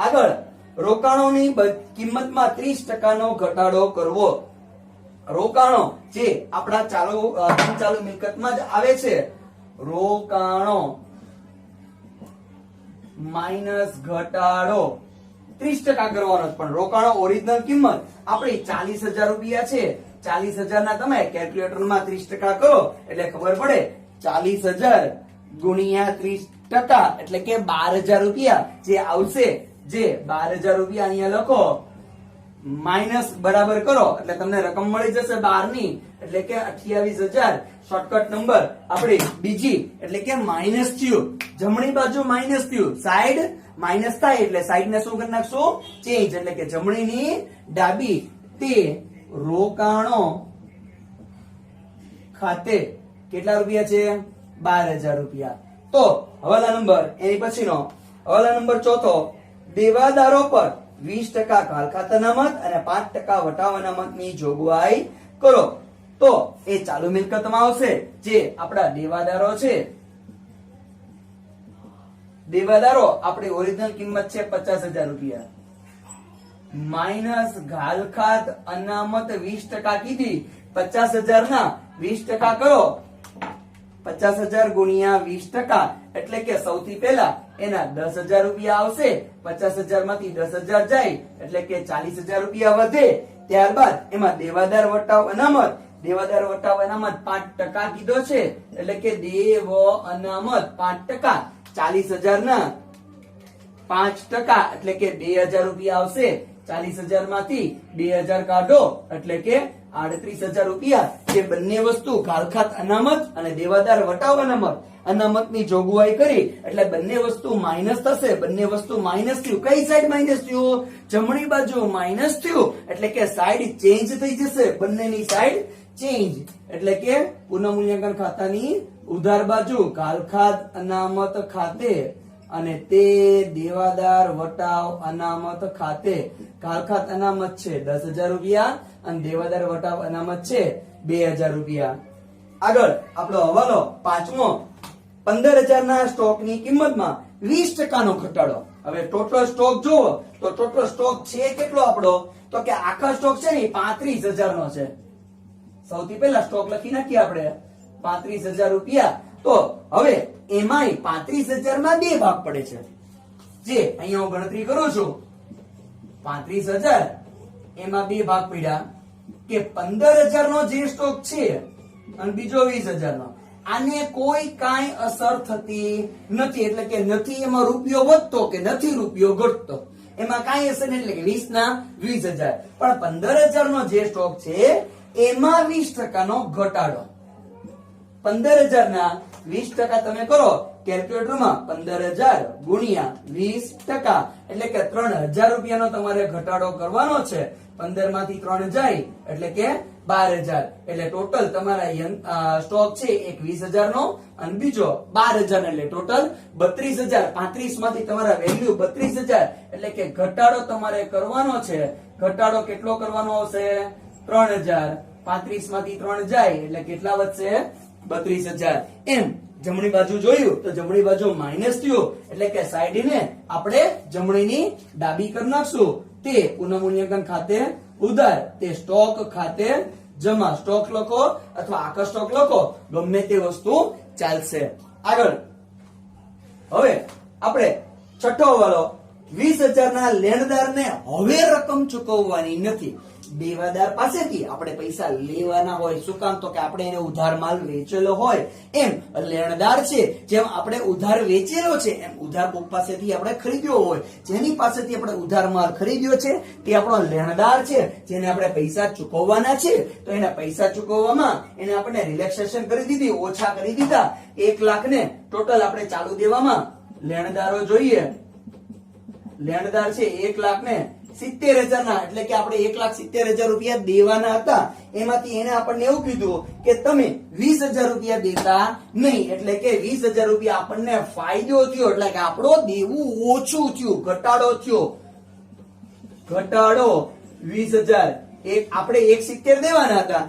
આગળ રોકાણોની કિંમતમાં 30% નો ઘટાડો કરવો. રોકાણો જે આપણા ચાલુ મિલકતમાં જ આવે છે, રોકાણો માઇનસ ઘટાડો 30% કરવાનો છે. પણ રોકાણો ઓરિજિનલ કિંમત આપણી 40,000 રૂપિયા છે. 40,000 ના તમે કેલ્ક્યુલેટરમાં 30% કરો એટલે ખબર પડે. 40,000 ગુણ્યા 30% એટલે કે 12,000 રૂપિયા જે આવશે. જે 12,000 રૂપિયા અહીંયા લખો, માઇનસ બરાબર કરો એટલે તમને રકમ મળી જશે 12 ની, એટલે કે 28,000. શોર્ટકટ નંબર આપણી બીજી, એટલે કે માઇનસ થયું. જમણી બાજુ માઇનસ થયું, સાઈડ માઇનસ થાય એટલે સાઈડ ને શું કરી નાખશું? ચેન્જ. એટલે કે જમણીની ડાબી તે રોકાણો ખાતે કેટલા રૂપિયા છે? 12,000 રૂપિયા. તો હવાલા નંબર એની પછીનો હવાલા નંબર ચોથો, દેવાદારો પર 20% ઘાલખાત અનામત અને 5% વટાવ અનામતની જોગવાઈ કરો. તો એ ચાલુ મિલકતમાં આવશે. જે આપણા દેવાદારો છે, દેવાદારો આપણી ઓરિજિનલ કિંમત છે 50,000 રૂપિયા, માઇનસ ઘાલખાત અનામત 20% કીધી. 50,000 ના 20% કરો, 50,000 ગુણ્યા 20% એટલે કે સૌથી પહેલા એના 10,000 રૂપિયા આવશે. 50,000 માંથી 10,000 જાય એટલે કે 40,000 રૂપિયા વધે. ત્યારબાદ એમાં દેવાદાર વટાવ અનામત, દેવાદાર વટાવ અનામત 5% કીધો છે, એટલે કે દેવ અનામત 5%. 40,000 ના 5% એટલે કે 2,000 રૂપિયા આવશે. 40,000 માંથી 2,000 કાઢો એટલે કે 38,000 રૂપિયા. જે બંને વસ્તુ ઘાલખાત અનામત અને દેવાદાર વટાવ અનામતની જોગવાઈ કરી એટલે બંને વસ્તુ માઇનસ થશે. બંને વસ્તુ માઇનસ થયું. કઈ સાઈડ માઇનસ થયું? જમણી બાજુ માઇનસ થયું એટલે કે સાઈડ ચેન્જ થઈ જશે. બંનેની સાઈડ ચેન્જ એટલે કે પુનઃમૂલ્યાંકન ખાતાની ઉધાર બાજુ ઘાલખાત અનામત ખાતે અને તે દેવાદાર વટાવ અનામત ખાતે. ઘાલખાત અનામત છે 10,000 રૂપિયા અને દેવાદાર વટાવ અનામત છે 2,000 રૂપિયા. આગળ આપણો હવાલો પાંચમો, 15,000 ના સ્ટોકની કિંમતમાં 20% નો ઘટાડો. હવે ટોટલ સ્ટોક જોવો તો ટોટલ સ્ટોક છે કેટલો આપણો? તો કે આખા સ્ટોક છે ને 35,000 નો છે. સૌથી પહેલા સ્ટોક લખી નાખીએ આપણે 35,000 રૂપિયા. તો હવે એમાંય 35,000 માં બે ભાગ પડે છે. જે અહીંયા હું ગણતરી કરું છું, 35,000 એમાં બે ભાગ પડ્યા કે 15,000 નો જે સ્ટોક છે અને બીજો 20,000 નો. આને કોઈ કાંઈ અસર થતી નથી. એટલે કે નથી એમાં રૂપિયો વધતો કે નથી રૂપિયો ઘટતો, એમાં કાંઈ અસર નહીં. એટલે કે 20 ના 20,000. પણ 15,000 નો જે સ્ટોક છે એમાં 20% નો ઘટાડો. 15,000 ના 20% તમે કરો કેલ્ક્યુલેટરમાં, 15,000 ગુણ્યા 20% એટલે કે 3,000 રૂપિયાનો તમારે ઘટાડો કરવાનો છે. 15 માંથી 3 જાય એટલે કે 12,000. એટલે ટોટલ તમારા સ્ટોક છે એક 20,000 નો અને બીજો 12,000 એટલે ટોટલ 32,000. 35 માંથી તમારા વેલ્યુ 32,000 એટલે કે ઘટાડો તમારે કરવાનો છે. ઘટાડો કેટલો કરવાનો આવશે? 3,000. 35 માંથી 3 જાય એટલે કેટલા વધશે? 32,000. એમ જમણી બાજુ જોયું તો જમણી બાજુ માઇનસ થયું એટલે કે સાઈડ ને આપણે જમણીની ડાબી કરી નાખશું. તે પુનઃમૂલ્યાંકન ખાતે ઉધાર, તે સ્ટોક ખાતે જમા. સ્ટોક લખો અથવા આખા સ્ટોક લખો, ગમે તે વસ્તુ ચાલશે. આગળ હવે આપણે છઠ્ઠો હવાલો, 20,000 ના લેણદારને હવે રકમ ચૂકવવાની નથી. દેવાદાર પાસેથી આપણે પૈસા લેવાના હોય. શું કામ? તો કે આપણે એને ઉધાર માલ વેચેલો હોય. એમ લેણદાર છે, જેમ આપણે ઉધાર વેચેલો છે એમ ઉધાર કોક પાસેથી આપણે ખરીદ્યો હોય. જેની પાસેથી આપણે ઉધાર માલ ખરીદ્યો છે તે આપણો લેણદાર છે, જેને આપણે પૈસા ચૂકવવાના છે. તો એના પૈસા ચૂકવવામાં એને આપણે રિલેક્સેશન કરી દીધી, ઓછા કરી દીધા. 1 લાખ ને ટોટલ આપણે ચાલુ દેવામાં લેણદારો જોઈએ. લેણદાર છે 1,70,000 ના, એટલે કે આપણે 1,70,000 રૂપિયા દેવાના હતા. એમાંથી એને આપણને એવું કીધું કે તમે 20,000 રૂપિયા દેતા નહીં. એટલે કે 20,000 રૂપિયા આપણને ફાયદો થયો. એટલે કે આપણો દેવું ઓછું થયું, ઘટાડો થયો. ઘટાડો 20,000 આપણે 170 દેવાના હતા,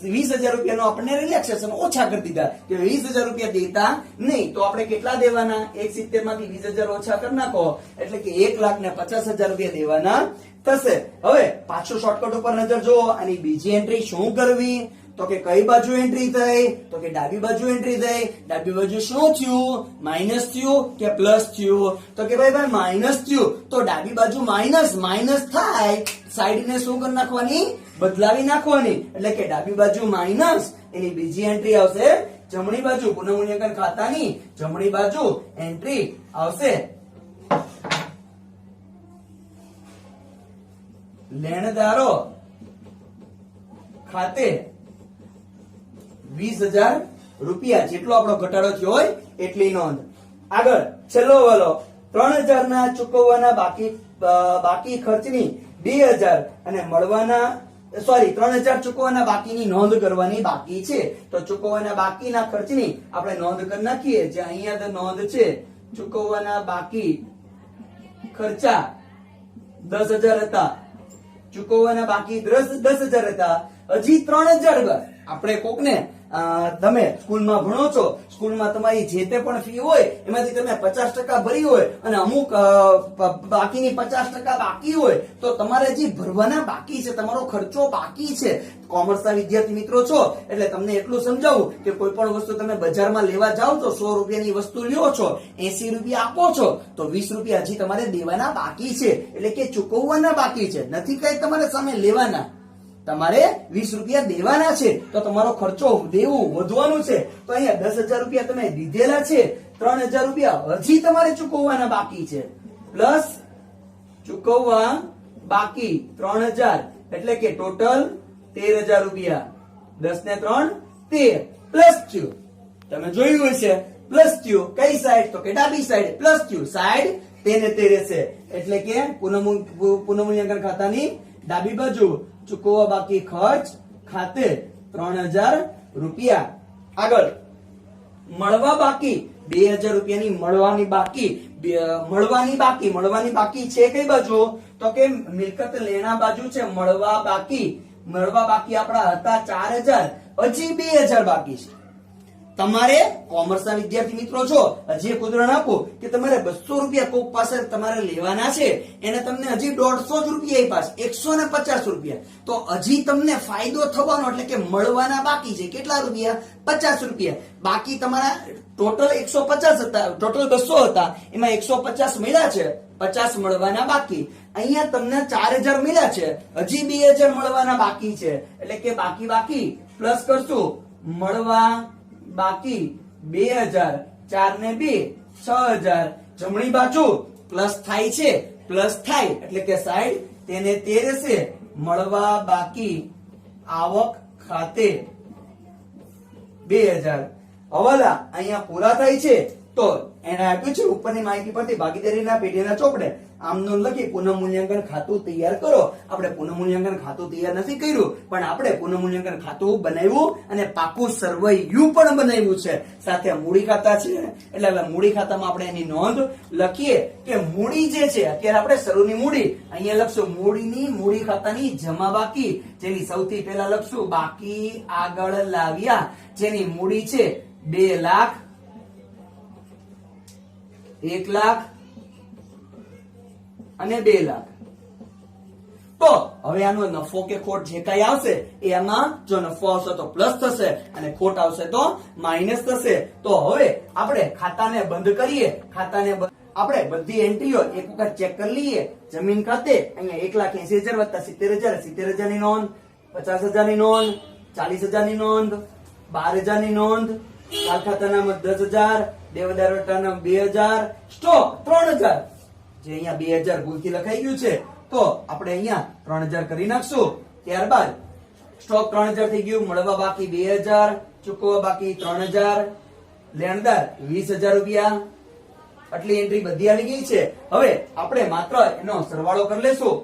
20,000 રૂપિયાનો આપણને રિલેક્સેશન ઓછા કરી દીધા કે 20,000 રૂપિયા દેતા નહીં, તો આપણે કેટલા દેવાના? 170 માંથી 20,000 ઓછા કરી નાખો એટલે કે 1,50,000 રૂપિયા દેવાના થશે. હવે પાછું શોર્ટકટ ઉપર નજર જુઓ, આની બીજી એન્ટ્રી શું કરવી? તો કે કઈ બાજુ એન્ટ્રી થઈ? તો કે ડાબી બાજુ એન્ટ્રી થઈ. ડાબી બાજુ શું થયું? માઇનસ થયું કે પ્લસ થયું? તો કે ભાઈ માઇનસ થયું, તો ડાબી બાજુ માઇનસ થાય, સાઈડ ને શું કરી નાખવાની? બદલાવી નાખવાની. એટલે કે ડાબી બાજુ માઇનસ, એની બીજી એન્ટ્રી આવશે જમણી બાજુ. પુનઃમૂલ્યાંકન ખાતાની જમણી બાજુ એન્ટ્રી આવશે લેણદારો ખાતે 20,000 રૂપિયા જેટલો આપણો ઘટાડો થયો હોય એટલી નોંધ. આગળ છેલ્લો વાલો 3,000 ના ચૂકવવાના બાકી ખર્ચની 2,000 અને મળવાના 3,000 ચૂકવવાના બાકીની નોંધ કરવાની બાકી છે. તો ચૂકવવાના બાકીના ખર્ચની આપણે નોંધ કરી નાખીએ. જે અહીંયા નોંધ છે, ચૂકવવાના બાકી ખર્ચા 10,000 હતા, ચૂકવવાના બાકી 10,000 હતા, હજી 3,000 આપણે કોકને તમે સ્કૂલમાં ભણો છો, સ્કૂલમાં તમારી જે તે પણ ફી હોય એમાંથી તમે 50% ભરી હોય અને અમુક બાકીની 50% બાકી હોય, તો તમારે જે ભરવાના બાકી છે, તમારો ખર્ચો બાકી છે. કોમર્સના વિદ્યાર્થી મિત્રો છો એટલે તમને એટલું સમજાવું કે કોઈ પણ વસ્તુ તમે બજારમાં લેવા જાઓ તો 100 રૂપિયાની વસ્તુ લ્યો છો, 80 રૂપિયા આપો છો, તો 20 રૂપિયા હજી તમારે દેવાના બાકી છે, એટલે કે ચૂકવવાના બાકી છે, નથી કઈ તમારે સામે લેવાના. તમારે 20 રૂપિયા દેવાના છે, તો તમારો ખર્ચો દેવું વધવાનું છે. તો અહીંયા 10,000 રૂપિયા તમે દીધેલા છે, 3,000 રૂપિયા હજી તમારે ચૂકવવાના બાકી છે, પ્લસ ચૂકવવા બાકી 3,000 એટલે કે ટોટલ 13,000 રૂપિયા. 10 ને 3 13 પ્લસ થયું. તમે જોયું હશે પ્લસ થયું. કઈ સાઈડ? તો કે ડાબી સાઈડ પ્લસ થયું. સાઈડ તેને તે રહેશે એટલે કે પુનઃમૂલ્યાંકન ખાતાની ડાબી બાજુ ચૂકવવા બાકી ખર્ચ ખાતે 3,000 રૂપિયા. આગળ મળવા બાકી 2,000 રૂપિયાની મળવાની બાકી છે કઈ બાજુ? તો કે મિલકત લેણા બાજુ છે. મળવા બાકી આપણા હતા 4,000, હજી 2,000 બાકી છે. તમારે કોમર્સના વિદ્યાર્થી મિત્રો છો, હજી એક ઉદાહરણ આપો કે તમારે 200 રૂપિયા કોક પાસે તમારે લેવાના છે, એને તમને હજી 150 જ રૂપિયા આપ્યા છે, 150 રૂપિયા, તો હજી તમને ફાયદો થવાનો એટલે કે મળવાના બાકી છે. કેટલા રૂપિયા? 50 રૂપિયા. બાકી તમારા ટોટલ 150 હતા, ટોટલ 200 હતા, એમાં 150 મળ્યા છે, 50 મળવાના બાકી. અહીંયા તમને 4,000 મળ્યા છે, હજી 2,000 મળવાના બાકી છે, એટલે કે બાકી પ્લસ કરશું. મળવા બાકી 2,000, 4 ને 2 6,000. જમણી બાજુ પ્લસ થાય છે, પ્લસ થાય એટલે કે સાઈડ તેને તે રહેશે. મળવા બાકી આવક ખાતે 2,000. હવાલા અહીંયા પૂરા થાય છે, તો એને આપ્યું છે ઉપરની માહિતી પરથી ભાગીદારીના પેઢીના ચોપડે આમનું લખી પુનઃમૂલ્યાંકન ખાતું તૈયાર કરો. આપણે પુનઃમૂલ્યાંકન ખાતું તૈયાર નથી કર્યું, પણ આપણે પુનઃમૂલ્યાંકન ખાતું બનાવ્યું અને પાકું સર્વૈયું પણ બનાવ્યું છે. સાથે મૂડી ખાતા છે એટલે હવે મૂડી ખાતામાં આપણે એની નોંધ લખીએ કે મૂડી જે છે, અત્યારે આપણે શરૂની મૂડી અહીંયા લખશું. મૂડી ખાતાની જમા બાકી, જેની સૌથી પહેલા લખશું બાકી આગળ લાવ્યા, જેની મૂડી છે 2 લાખ, 1 લાખ અને 2 લાખ. તો હવે આનો નફો કે ખોટ જે કઈ આવશે એમાં જો નફો આવશે તો પ્લસ થશે અને ખોટ આવશે તો માઇનસ થશે. તો હવે આપણે ખાતાને બંધ કરીએ. આપણે બધી એન્ટ્રીઓ એક વખત ચેક કરી લઈએ. જમીન ખાતે અહીંયા 1,80,000 વત્તા 70,000, 70,000 ની નોંધ, 50,000 ની નોંધ, 40,000 ની નોંધ, 12,000 ની નોંધ, કાલ ખાતાના 10,000, દેવદાર વટાના 2,000, સ્ટોક 3,000. જે અહીંયા 2,000 ભૂલથી લખાઈ ગયું છે, તો આપણે અહીંયા 3,000 કરી નાખશું. ત્યારબાદ સ્ટોક 3,000 થઈ ગયું, મળવા બાકી 2,000, ચૂકવવા બાકી 3,000, લેણદાર 20,000 રૂપિયા. આટલી એન્ટ્રી બધી આવી ગઈ છે. હવે આપણે માત્ર એનો સરવાળો કરી લેશું.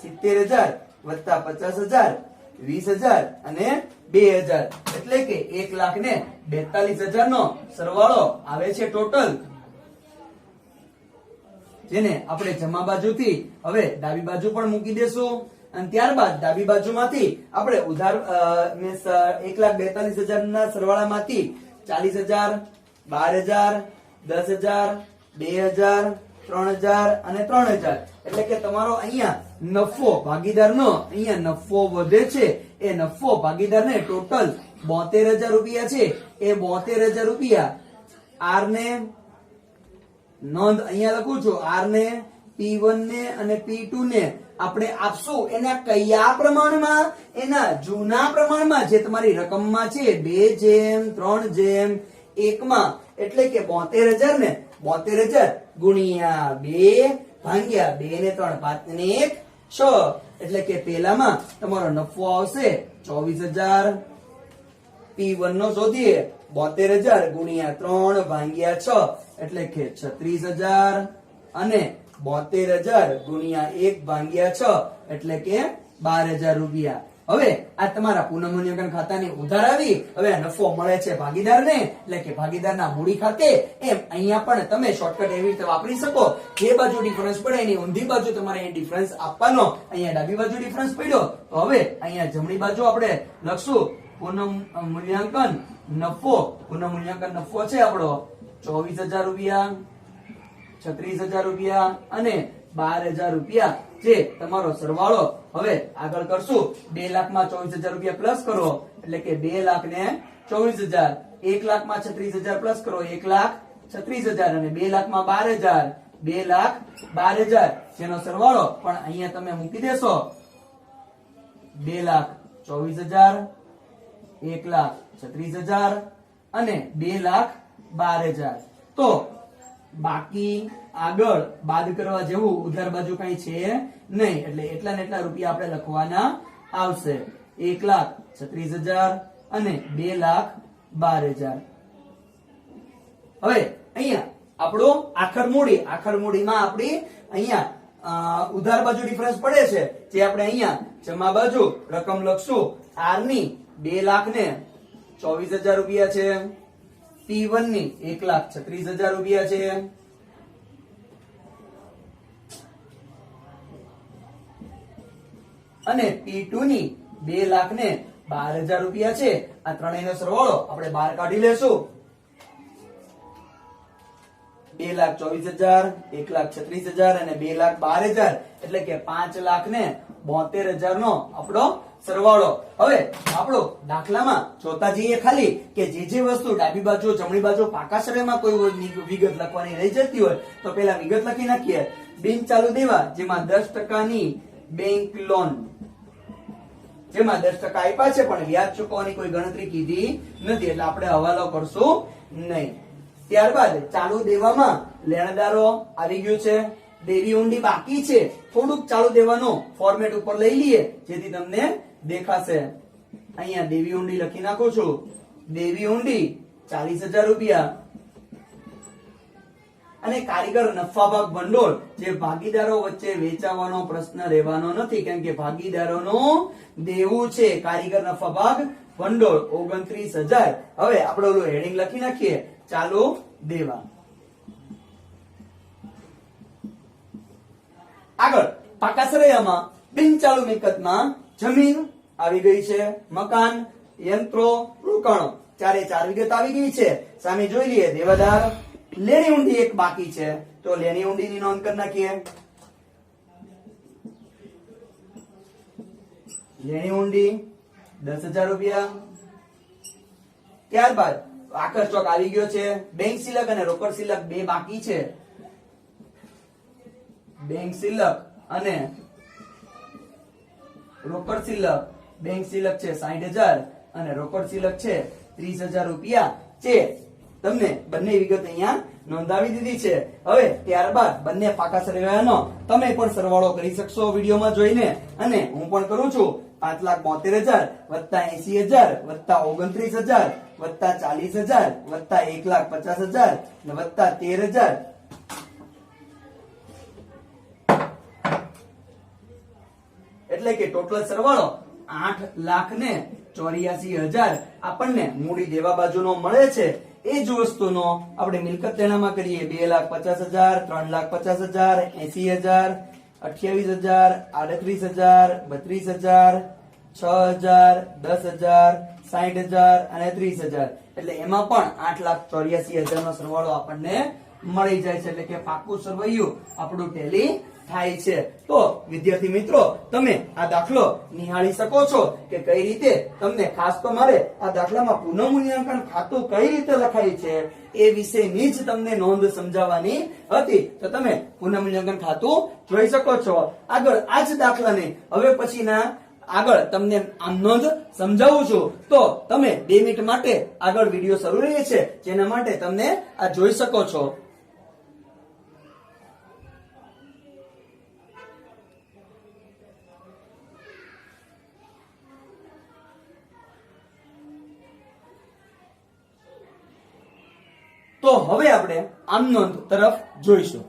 70,000 વત્તા 50,000, 20,000 અને 2,000 એટલે કે 1,42,000 નો સરવાળો આવે છે ટોટલ, જેને આપણે જમા બાજુથી હવે ડાબી બાજુ પણ મૂકી દેશું અને ત્યારબાદ ડાબી બાજુમાંથી આપણે ઉધાર મીન્સ 1,42,000 ના સરવાળામાંથી 40,000, 12,000, 10,000, 2,000, 3,000 અને 3,000 એટલે કે તમારો અહીંયા નફો ભાગીદારનો અહીંયા નફો વધે છે. એ નફો ભાગીદારને ટોટલ 72,000 રૂપિયા છે. એ 72,000 રૂપિયા આર ને નોંધ અહીંયા લખું છું, આર ને, P1 ને અને P2 ને આપણે આપશું એના કયા પ્રમાણમાં? એના જૂના પ્રમાણમાં જે તમારી રકમમાં છે 2:3:1 માં. એટલે કે 72,000 ને 72,000 ગુણ્યા 2 ભાગ્યા 2 ને 3 5 ને 1 6 એટલે કે પેલામાં તમારો નફો આવશે 24,000. P1 નો શોધીએ 72,000 ગુણ્યા 3 ભાગ્યા 6 એટલે કે 36,000 અને 72,000 ગુણ્યા 1 ભાગ્યા 6 એટલે કે 12,000 રૂપિયા. હવે આ તમારા પુનઃમૂલ્યાંકન ખાતાની ઉધાર આવી. હવે આ નફો મળે છે ભાગીદારને એટલે કે ભાગીદારના મૂડી ખાતે. એમ અહીંયા પણ તમે શોર્ટકટ એવી રીતે વાપરી શકો, જે બાજુ ડિફરન્સ પડે એની ઊંધી બાજુ તમારે અહીં ડિફરન્સ આપવાનો. અહીંયા ડાબી બાજુ ડિફરન્સ પડ્યો તો હવે અહીંયા જમણી બાજુ આપણે લખશું પુનઃમૂલ્યાંકન નફો. પુનઃમૂલ્યાંકન નફો છે આપણો 24,000 રૂપિયા, 36,000 રૂપિયા અને 12,000 રૂપિયા જે તમારો સરવાળો. હવે આગળ કરશું 2 લાખમાં 24,000 રૂપિયા પ્લસ કરો એટલે કે 2 લાખ ને 24,000. 1 લાખમાં 36,000 પ્લસ કરો 1,36,000 અને 2 લાખમાં 12,000 2,12,000 જેનો સરવાળો પણ અહીંયા તમે મૂકી દેશો 2,24,000, 1,36,000 અને 2,12,000. તો બાકી આગળ બાદ કરવા જેવું ઉધાર બાજુ કઈ છે નહીં એટલે એટલા ને એટલા રૂપિયા આપણે લખવાના આવશે 1,36,000 અને 2,12,000. હવે અહીંયા આપણો આખર મૂડીમાં આપણી અહીંયા ઉધાર બાજુ ડિફરન્સ પડે છે જે આપણે અહીંયા જમા બાજુ રકમ લખશું. આર ની 2,24,000 રૂપિયા છે, P1 ની 1,36,000 રૂપિયા છે, અને P2 ની 2,12,000 રૂપિયા છે. આ ત્રણેયનો સરવાળો આપણે બહાર કાઢી લેશું. 2,24,000, 1,36,000 અને 2,12,000 એટલે કે 5,72,000 નો આપણો સરવાળો. હવે આપણો દાખલામાં જોતા જઈએ ખાલી કે જે વસ્તુ ડાબી બાજુ જમણી બાજુ પાકા સરળમાં કોઈ વિગત લખવાની રહી જતી હોય તો પેલા વિગત લખી નાખીએ. બિન ચાલુ દેવા જેમાં 10% બેંક લોન, જેમાં 10% આપ્યા છે પણ વ્યાજ ચૂકવવાની કોઈ ગણતરી કીધી નથી એટલે આપણે હવાલો કરશું નહીં. ત્યારબાદ ચાલુ દેવામાં લેણદારો આવી ગયું છે, દેવી ઊંડી બાકી છે. થોડુંક ચાલુ દેવાનું ફોર્મેટ ઉપર લઈ લઈએ જેથી તમને દેખાશે. અહીંયા દેવી ઊંડી લખી નાખું છું. દેવી ઊંડી 40,000 રૂપિયા અને કારીગર નફા ભાગ ભંડોળ જે ભાગીદારો વચ્ચે વેચાવાનો પ્રશ્ન રહેવાનો નથી કેમ કે ભાગીદારોનું દેવું છે. કારીગર નફા ભાગ ભંડોળ 29,000. હવે આપણે ઓલું હેડિંગ લખી નાખીએ ચાલુ દેવા. આગળ પાકા સરૈયામાં બિન ચાલુ મિલકતમાં જમીન આવી ગઈ છે, મકાન, યંત્રો, રોકાણો 4 વિગત આવી ગઈ છે. સામે જોઈ લઈએ દેવાદાર લેણી ઊંડી એક બાકી છે તો લેણી ઊંડીની નોંધ કરી નાખીએ. લેણી ઊંડી 10,000 રૂપિયા. ત્યારબાદ આકર ચોક આવી ગયો છે. બેંક સિલક અને રોકડ સિલક બે બાકી છે. બેંક સિલક અને રોકડ સિલક. બેંક સિલક છે 60,000 અને રોકડ સિલક છે 30,000 રૂપિયા છે. તમને બંને વિગત અહીંયા નોંધાવી દીધી છે. હવે ત્યારબાદ બંને પાકા સરવાળાનો તમે પણ સરવાળો કરી શકશો વિડીયોમાં જોઈને અને હું પણ કરું છું. 5,72,000 વત્તા 80,000 વત્તા 29,000 વત્તા 40,000 વત્તા 1,50,000 વત્તા 13,000 એટલે કે ટોટલ સરવાળો 8,84,000 આપણને મૂડી દેવા બાજુનો મળે છે. એ જ વસ્તુનો આપણે મિલકત તેનામાં કરીએ 2,50,000, 3,50,000, 80,000, 28,000, 38,000, 32,000, 6,000, 10,000, 60,000 અને 30,000. એટલે એમાં પણ 8,84,000 નો સરવાળો આપણને મળી જાય છે. એટલે કે પાકું સરવૈયું આપણું ટેલી થાય છે. તો વિદ્યાર્થી મિત્રો, તમે આ દાખલો નિહાળી શકો છો કે કઈ રીતે તમને, ખાસ તો મારે આ દાખલામાં પુનઃમૂલ્યાંકન ખાતું કઈ રીતે લખાય છે એ વિશેની જ તમને નોંધ સમજાવવાની હતી. તો તમે પુનઃમૂલ્યાંકન ખાતું જોઈ શકો છો. આગળ આ જ દાખલાને હવે પછીના આગળ તમને આમ નોંધ સમજાવું છું. તો તમે 2 મિનિટ માટે આગળ વિડીયો શરૂ રહે છે, જેના માટે તમને આ જોઈ શકો છો. તો હવે આપણે આમ નોંધ તરફ જોઈશું.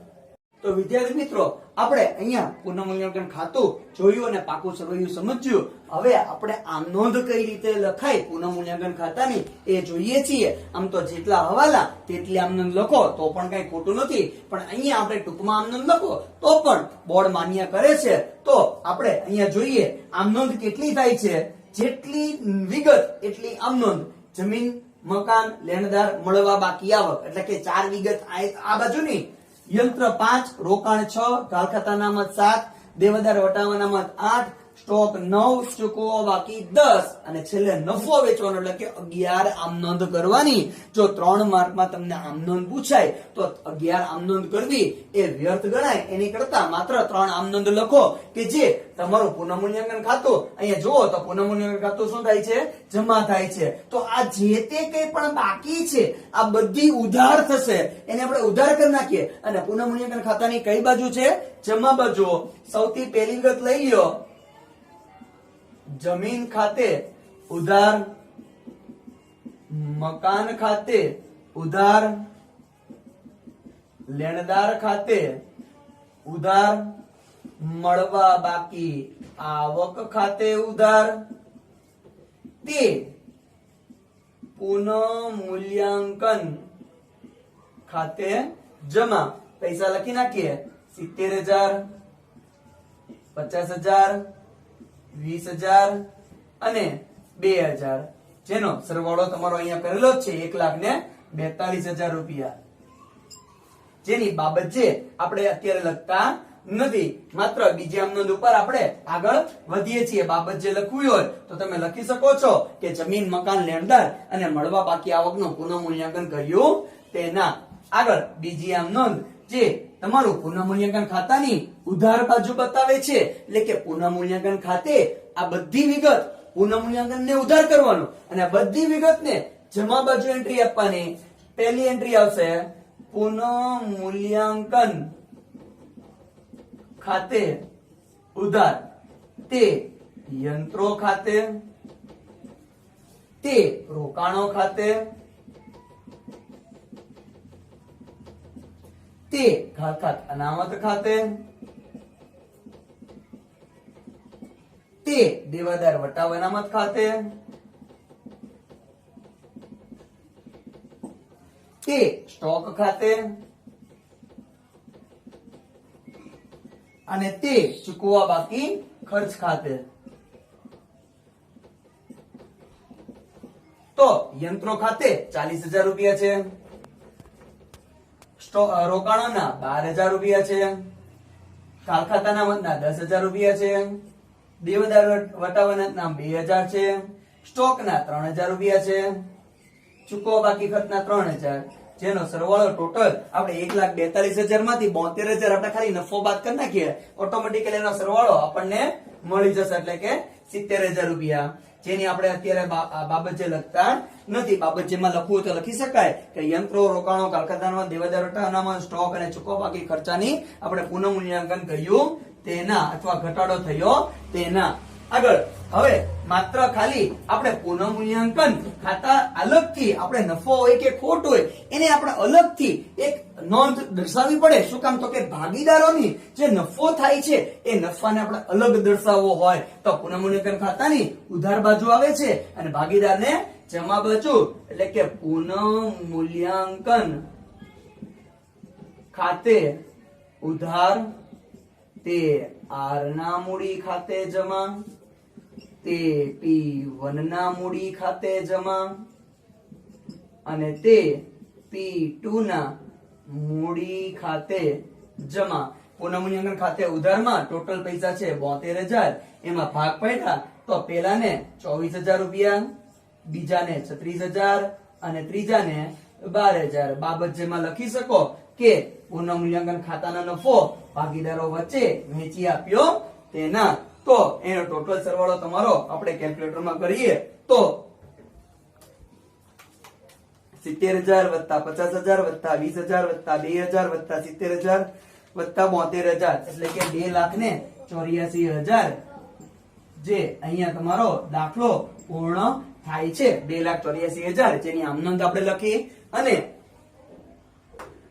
તો વિદ્યાર્થી મિત્રો, આપણે અહીંયા પુનઃમૂલ્યાંકન ખાતું જોયું અને પાકું સરવૈયું સમજ્યું. હવે આપણે આમ નોંધ કઈ રીતે લખાય પુનઃમૂલ્યાંકન ખાતાની એ જોઈએ છીએ. આમ તો જેટલા હવાલા તેટલી આમ નોંધ લખો તો પણ કઈ ખોટું નથી, પણ અહીંયા આપણે ટૂંકમાં આમ નોંધ લખો તો પણ બોર્ડ માન્ય કરે છે. તો આપણે અહીંયા જોઈએ આમ નોંધ કેટલી થાય છે. જેટલી વિગત એટલી આમ નોંધ. જમીન, મકાન, લેણદાર, મળવા બાકી આવક, એટલે કે 4 વિગત આ બાજુની. યંત્ર 5, રોકાણ 6, ઘાલખાતા અનામત 7, દેવદાર વટાવ અનામત 8, સ્ટોક 9, ચૂકવવા બાકી 10 અને છેલ્લે નફો વેચવાનો એટલે કે 11 આમ નોંધ કરવાની. જો 3 માર્કમાં તમને આમ નોંધ પૂછાય તો 11 આમ નોંધ કરવી એ વ્યર્થ ગણાય. એની કરતા માત્ર 3 આમ નોંધ લખો કે જે તમારું પુનઃમૂલ્યાંકન ખાતું, અહીંયા જુઓ તો પુનઃમૂલ્યાંકન ખાતું શું થાય છે? જમા થાય છે. તો આ જે તે કંઈ પણ બાકી છે આ બધી ઉધાર થશે, એને આપણે ઉધાર કરી નાખીએ. અને પુનઃમૂલ્યાંકન ખાતાની કઈ બાજુ છે? જમા બાજુ. સૌથી પહેલી વિગત લઈ લ્યો. જમીન ખાતે ઉધાર, મકાન ખાતે ઉધાર, લેણદાર ખાતે ઉધાર, મળવા બાકી આવક ખાતે ઉધાર, તે પુનઃમૂલ્યાંકન ખાતે જમા. પૈસા લખી નાખીએ. 70,000, 50,000, 20,000 અને 2,000, જેનો સરવાળો તમારો અહીંયા કરેલો જ છે 1,42,000 રૂપિયા. જેની બાબત છે આપણે અત્યારે લખતા નથી, માત્ર બીજી આમ નોંધ ઉપર આપણે આગળ વધીએ છીએ. બાબત જે લખવી હોય તો તમે લખી શકો છો કે જમીન, મકાન, લેણદાર અને મળવા બાકી આવકનું પુનઃમૂલ્યાંકન કર્યું તેના. આગળ બીજી આમ નોંધ જે તમારું પુનઃમૂલ્યાંકન ખાતાની ઉધાર બાજુ બતાવે છે. એટલે કે પુનઃમૂલ્યાંકન ખાતે આ બધી વિગત પુનઃમૂલ્યાંકન ને ઉધાર કરવાનું અને આ બધી વિગતને જમા બાજુ એન્ટ્રી આપવાની. પહેલી એન્ટ્રી આવશે પુનઃમૂલ્યાંકન ખાતે ઉધાર, તે યંત્રો ખાતે, તે રોકાણો ખાતે, તે ઘાતખાત અનામત ખાતે, તે દેવાદાર વટાવ અનામત ખાતે, તે સ્ટોક ખાતે અને તે ચૂકવવા બાકી ખર્ચ ખાતે. તો યંત્રો ખાતે 40,000 રૂપિયા છે, રોકાણોના 12,000 રૂપિયા છે, ઘાલખાતા અનામતના 10,000 રૂપિયા છે, દેવદાર વટાવ અનામતના 2,000 છે, સ્ટોકના 3,000 રૂપિયા છે, ચૂકવવા બાકી ખર્ચના 3,000, જેનો સરવાળો ટોટલ આપણે 1,42,000 માંથી 72,000 આપણે ખાલી નફો બાદ કરી નાખીએ, ઓટોમેટિકલી એનો સરવાળો આપણને મળી જશે. એટલે કે 70,000 રૂપિયા, જેની આપણે અત્યારે બાબત જે લખતા નથી. બાબત જેમાં લખવું તો લખી શકાય કે યંત્રો, રોકાણો, કારખાનામાં દેવાદાર વટાવનામાં સ્ટોક અને ચૂકવવા બાકી ખર્ચાની આપણે પુનઃમૂલ્યાંકન કર્યું તેના અથવા ઘટાડો થયો તેના. આગળ હવે માત્ર ખાલી આપણે પુનઃમૂલ્યાંકન ખાતા અલગથી આપણે નફો હોય કે ખોટ હોય એને આપણે અલગથી એક નોંધ દર્શાવવી પડે. શું કામ? તો કે ભાગીદારોની જે નફો થાય છે એ નફાને આપણે અલગ દર્શાવવો હોય તો પુનઃમૂલ્યાંકન ખાતાની ઉધાર બાજુ આવે છે અને ભાગીદારને જમા બાજુ. એટલે કે પુનઃમૂલ્યાંકન ખાતે ઉધાર, તે R ના મૂડી ખાતે જમા, તે P1 ના મૂડી ખાતે જમા અને તે P2 ના મૂડી ખાતે જમા. પુનઃમૂલ્યાંકન ખાતે ઉધારમાં ટોટલ પૈસા છે 72,000. એમાં ભાગ પડ્યા તો પેલાને 24,000 રૂપિયા, બીજાને 36,000 અને ત્રીજાને 12,000. બાબત જેમાં લખી શકો કે પુનઃમૂલ્યાંકન ખાતાનો નફો ભાગીદારો વચ્ચે વહેંચી આપ્યો તેના. તો એનો ટોટલ સરવાળો તમારો આપણે કેલ્ક્યુલેટરમાં કરીએ તો 70,000 વત્તા 50,000 વત્તા 20,000 વત્તા 2,000 વત્તા 70,000 વત્તા 72,000 એટલે કે 2,84,000 જે અહીંયા તમારો દાખલો પૂર્ણ થાય છે. 2,84,000 જેની આમનોંધ આપણે લખી અને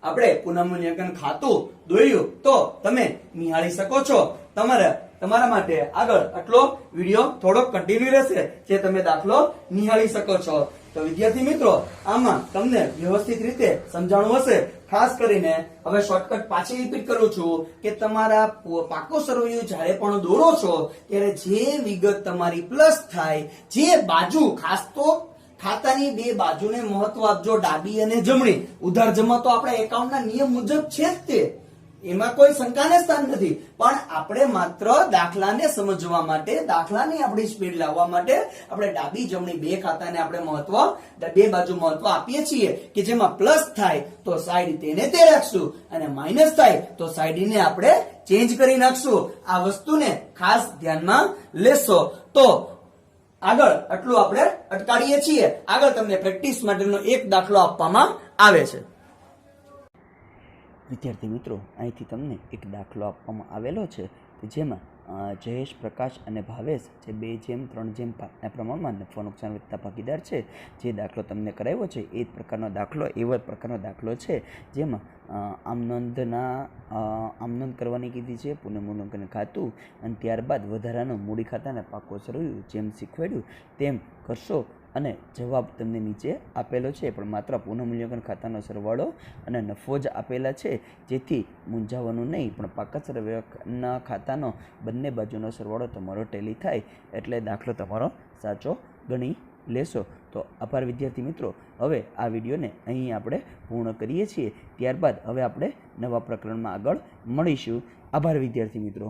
આપણે પુનઃમૂલ્યાંકન ખાતું દોર્યું તો તમે નિહાળી શકો છો. તમારા માટે આગળ આટલો વિડીયો થોડો કન્ટિન્યુ રહેશે જે તમે દાખલો નિહાળી શકો છો. તો વિદ્યાર્થી મિત્રો આમાં તમને વ્યવસ્થિત રીતે સમજાણું હશે. ખાસ કરીને હવે શોર્ટકટ પાછી રિપીટ કરું છું કે તમારા પાકો સરવૈયો જ્યારે પણ દોરો છો ત્યારે જે વિગત તમારી પ્લસ થાય, જે બાજુ, ખાસ તો ખાતાની બે બાજુને મહત્વ આપજો, ડાબી અને જમણી. ઉધાર જમા તો આપણા એકાઉન્ટના નિયમ મુજબ છે જ તે, એમાં કોઈ શંકાને સ્થાન નથી. પણ આપણે માત્ર દાખલાને સમજવા માટે, દાખલાની આપણી સ્પીડ લાવવા માટે આપણે ડાબી જમણી બે ખાતાને આપણે મહત્વ, બે બાજુ મહત્વ આપીએ છીએ કે જેમાં પ્લસ થાય તો સાઈડ તેને તે રાખશું અને માઇનસ થાય તો સાઈડ ને આપણે ચેન્જ કરી નાખશું. આ વસ્તુને ખાસ ધ્યાનમાં લેશો. તો આગળ આટલું આપણે અટકાડીએ છીએ. આગળ તમને પ્રેક્ટિસ માટેનો એક દાખલો આપવામાં આવે છે. વિદ્યાર્થી મિત્રો, અહીંથી તમને એક દાખલો આપવામાં આવેલો છે કે જેમાં જયેશ, પ્રકાશ અને ભાવેશ જે 2:3:5 પ્રમાણમાં નફો નુકસાન વત્તા ભાગીદાર છે. જે દાખલો તમને કરાવ્યો છે એ જ પ્રકારનો દાખલો, એવો પ્રકારનો દાખલો છે જેમાં આમનોંધ કરવાની કીધી છે, પુનઃમૂલ્યાંકન ખાતું અને ત્યારબાદ વધારાનું મૂડી ખાતાના પાકો સરવૈયું જેમ શીખવાડ્યું તેમ કરશો અને જવાબ તમને નીચે આપેલો છે. પણ માત્ર પુનઃમૂલ્યાંકન ખાતાનો સરવાળો અને નફો જ આપેલા છે, જેથી મૂંઝાવાનું નહીં. પણ પાકા સરવૈયાના ખાતાનો બંને બાજુનો સરવાળો તમારો ટેલી થાય એટલે દાખલો તમારો સાચો ગણી લેશો. તો આભાર વિદ્યાર્થી મિત્રો. હવે આ વિડીયોને અહીં આપણે પૂર્ણ કરીએ છીએ. ત્યારબાદ હવે આપણે નવા પ્રકરણમાં આગળ મળીશું. આભાર વિદ્યાર્થી મિત્રો.